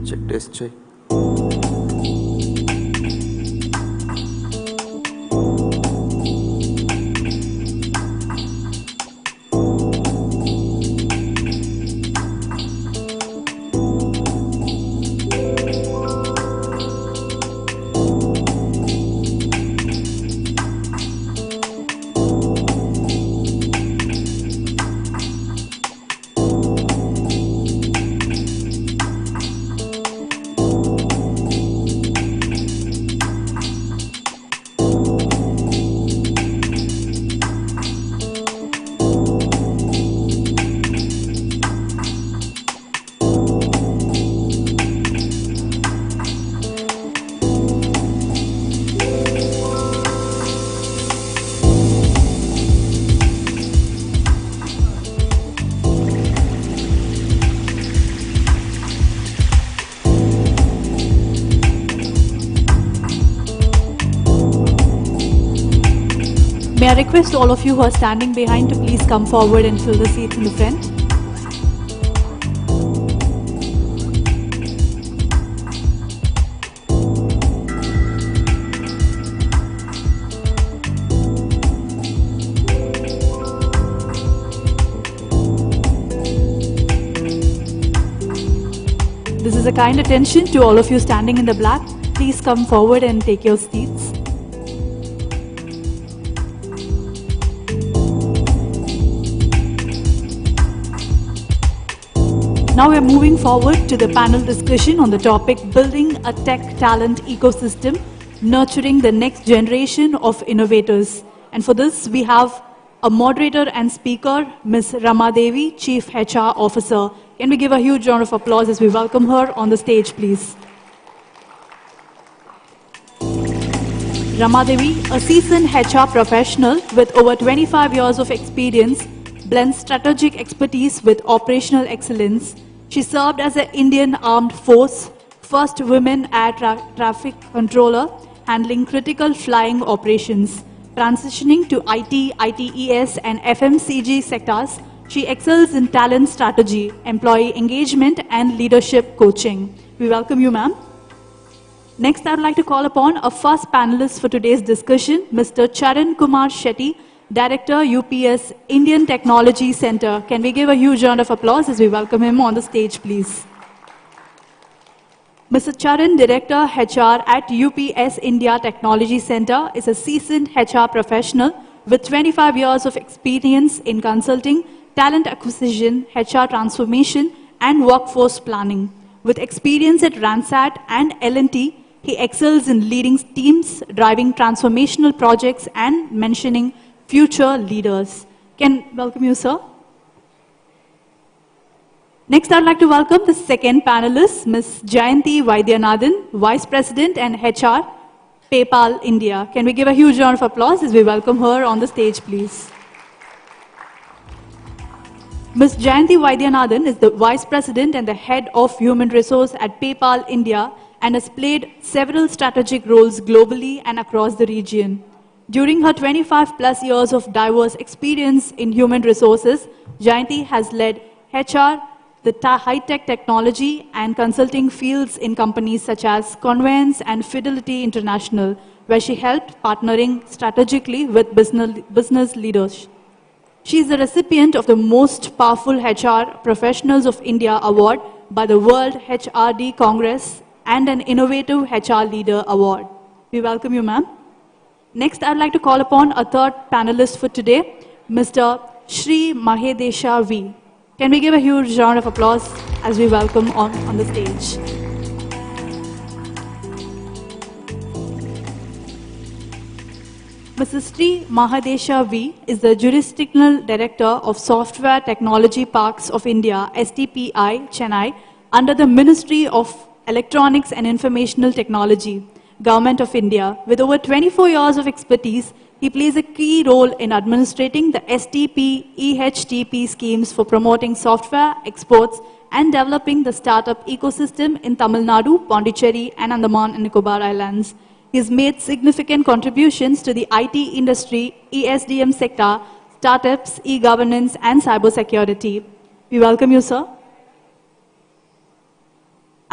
Check test check. May I request all of you who are standing behind to please come forward and fill the seats in the front. This is a kind attention to all of you standing in the black. Please come forward and take your seats. Now we are moving forward to the panel discussion on the topic Building a Tech Talent Ecosystem, Nurturing the Next Generation of Innovators. And for this, we have a moderator and speaker, Ms. Ramadevi, Chief HR Officer. Can we give a huge round of applause as we welcome her on the stage, please? Ramadevi, a seasoned HR professional with over 25 years of experience, blends strategic expertise with operational excellence. She served as an Indian Armed Force, first women air traffic controller, handling critical flying operations. Transitioning to IT, ITES and FMCG sectors, she excels in talent strategy, employee engagement and leadership coaching. We welcome you, ma'am. Next, I would like to call upon our first panelist for today's discussion, Mr. Charan Kumar Shetty, Director, UPS, Indian Technology Center. Can we give a huge round of applause as we welcome him on the stage, please? Mr. Charan, Director, HR at UPS India Technology Center, is a seasoned HR professional with 25 years of experience in consulting, talent acquisition, HR transformation, and workforce planning. With experience at Ransat and L&T, he excels in leading teams, driving transformational projects, and mentoring future leaders. Can welcome you, sir. Next, I'd like to welcome the second panelist, Ms. Jayanti Vaidyanathan, Vice President and HR, PayPal India. Can we give a huge round of applause as we welcome her on the stage, please? Ms. Jayanti Vaidyanathan is the Vice President and the Head of Human Resource at PayPal India and has played several strategic roles globally and across the region. During her 25+ years of diverse experience in human resources, Jayanti has led HR, the high-tech technology and consulting fields in companies such as Conveyance and Fidelity International, where she helped partnering strategically with business leaders. She is the recipient of the Most Powerful HR Professionals of India Award by the World HRD Congress and an Innovative HR Leader Award. We welcome you, ma'am. Next, I'd like to call upon a third panelist for today, Mr. Shri Mahedesha V. Can we give a huge round of applause as we welcome on the stage? Mrs. Sri Mahadesha V is the Jurisdictional Director of Software Technology Parks of India, STPI, Chennai, under the Ministry of Electronics and Informational Technology, Government of India. With over 24 years of expertise, he plays a key role in administrating the STP, EHTP schemes for promoting software exports and developing the startup ecosystem in Tamil Nadu, Pondicherry, and Andaman and Nicobar Islands. He has made significant contributions to the IT industry, ESDM sector, startups, e-governance, and cybersecurity. We welcome you, sir.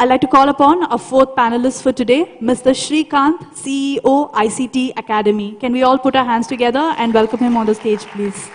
I'd like to call upon our fourth panelist for today, Mr. Srikanth, CEO, ICT Academy. Can we all put our hands together and welcome him on the stage, please?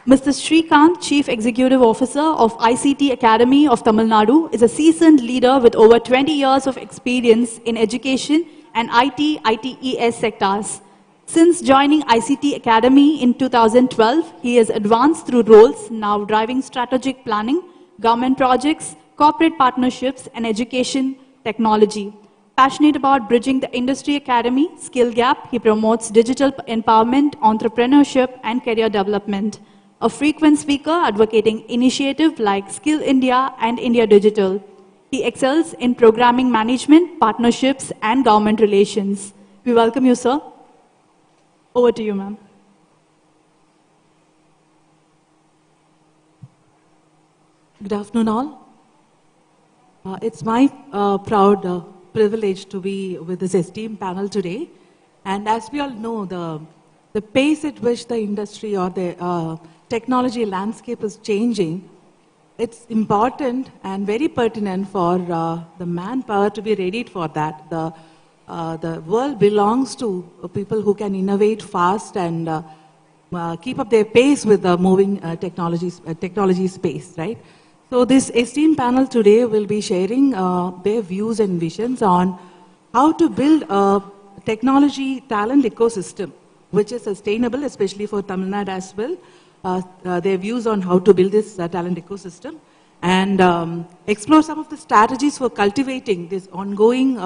Mr. Srikanth, Chief Executive Officer of ICT Academy of Tamil Nadu, is a seasoned leader with over 20 years of experience in education and ITES sectors. Since joining ICT Academy in 2012, he has advanced through roles now driving strategic planning, government projects, corporate partnerships, and education technology. Passionate about bridging the industry academy skill gap, he promotes digital empowerment, entrepreneurship, and career development. A frequent speaker advocating initiatives like Skill India and India Digital. He excels in programming management, partnerships, and government relations. We welcome you, sir. Over to you, ma'am. Good afternoon, all. It's my proud privilege to be with this esteemed panel today. And as we all know, the pace at which the industry or the technology landscape is changing, it's important and very pertinent for the manpower to be ready for that. The world belongs to people who can innovate fast and keep up their pace with the moving technology space, right? So this esteemed panel today will be sharing their views and visions on how to build a technology talent ecosystem which is sustainable, especially for Tamil Nadu as well. Their views on how to build this talent ecosystem and explore some of the strategies for cultivating this ongoing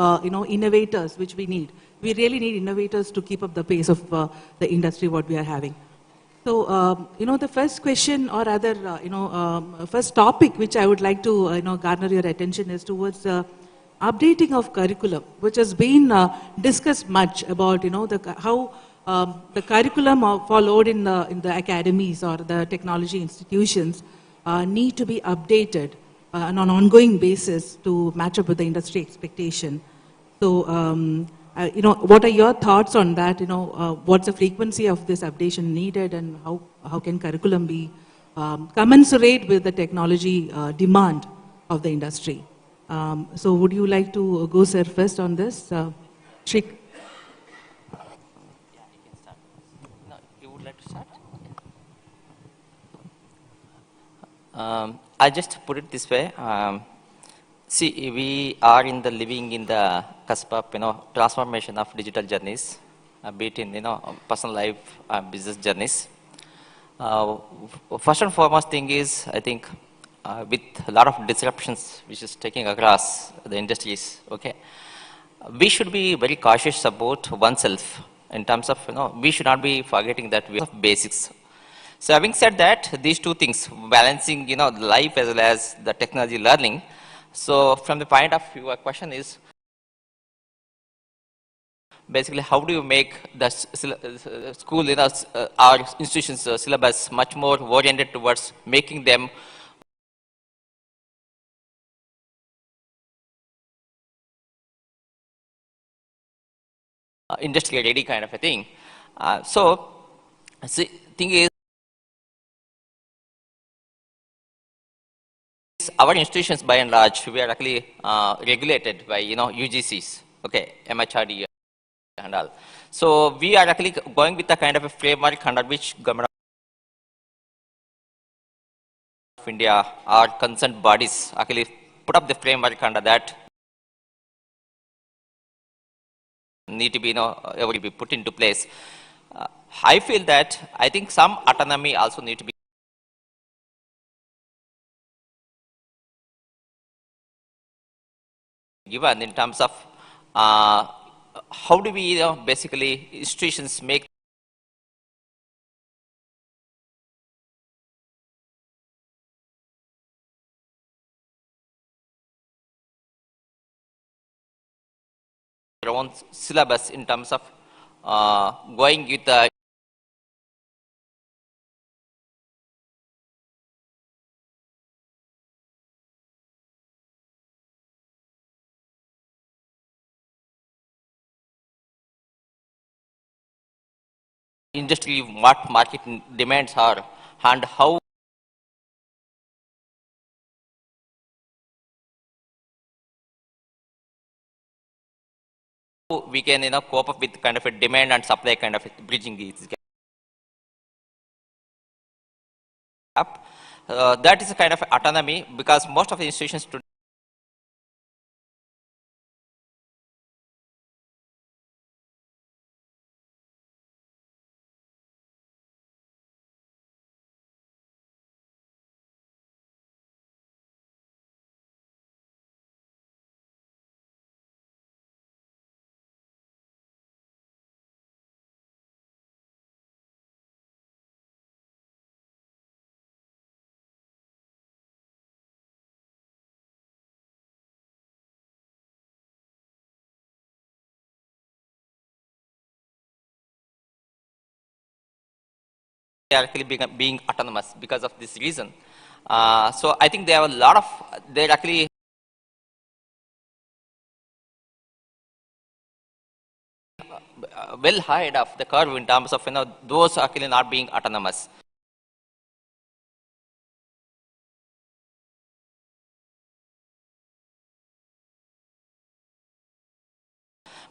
innovators which we need. We really need innovators to keep up the pace of the industry what we are having. So, the first question or rather, first topic which I would like to, garner your attention is towards updating of curriculum, which has been discussed much about, how the curriculum followed in the academies or the technology institutions need to be updated on an ongoing basis to match up with the industry expectation. So, what are your thoughts on that? What's the frequency of this updation needed and how can curriculum be commensurate with the technology demand of the industry? So would you like to go, sir, first on this? Shrik? I just put it this way. See, we are living in the cusp of transformation of digital journeys, be it in personal life and business journeys. First and foremost thing is, I think, with a lot of disruptions which is taking across the industries, okay, we should be very cautious about oneself in terms of we should not be forgetting that we have basics. So having said that, these two things, balancing life as well as the technology learning. So from the point of view, our question is basically how do you make the school, our institutions syllabus much more oriented towards making them industry ready kind of a thing. So the thing is, our institutions by and large, we are actually regulated by UGCs, okay, MHRD and all. So we are actually going with a kind of a framework under which government of India or concerned bodies actually put up the framework under that need to be put into place. I feel that I think some autonomy also need to be given in terms of how do we basically institutions make their own syllabus in terms of going with the industry, what market demands are, and how we can cope up with kind of a demand and supply kind of bridging these gap. That is a kind of autonomy because most of the institutions today are actually being autonomous because of this reason. So I think they have a lot of, they're actually well ahead of the curve in terms of those actually not being autonomous.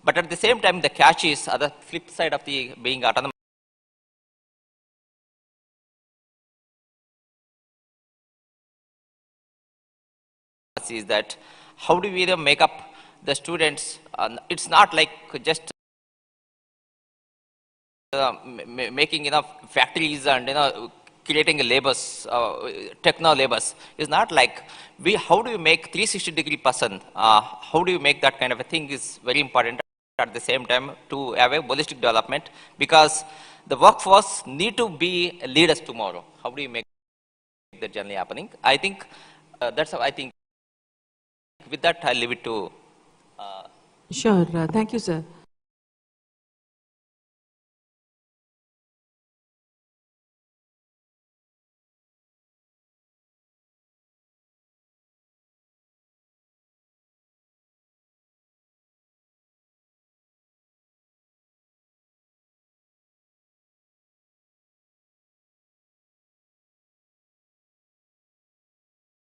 But at the same time, the catch is the flip side of the being autonomous is that how do we make up the students? It's not like just making factories and creating labors, techno labors. It's not like how do you make 360-degree person? How do you make that kind of a thing is very important at the same time to have a holistic development because the workforce need to be leaders tomorrow. How do you make that journey happening? I think that's how I think. With that, I'll leave it to. Sure. Thank you, sir.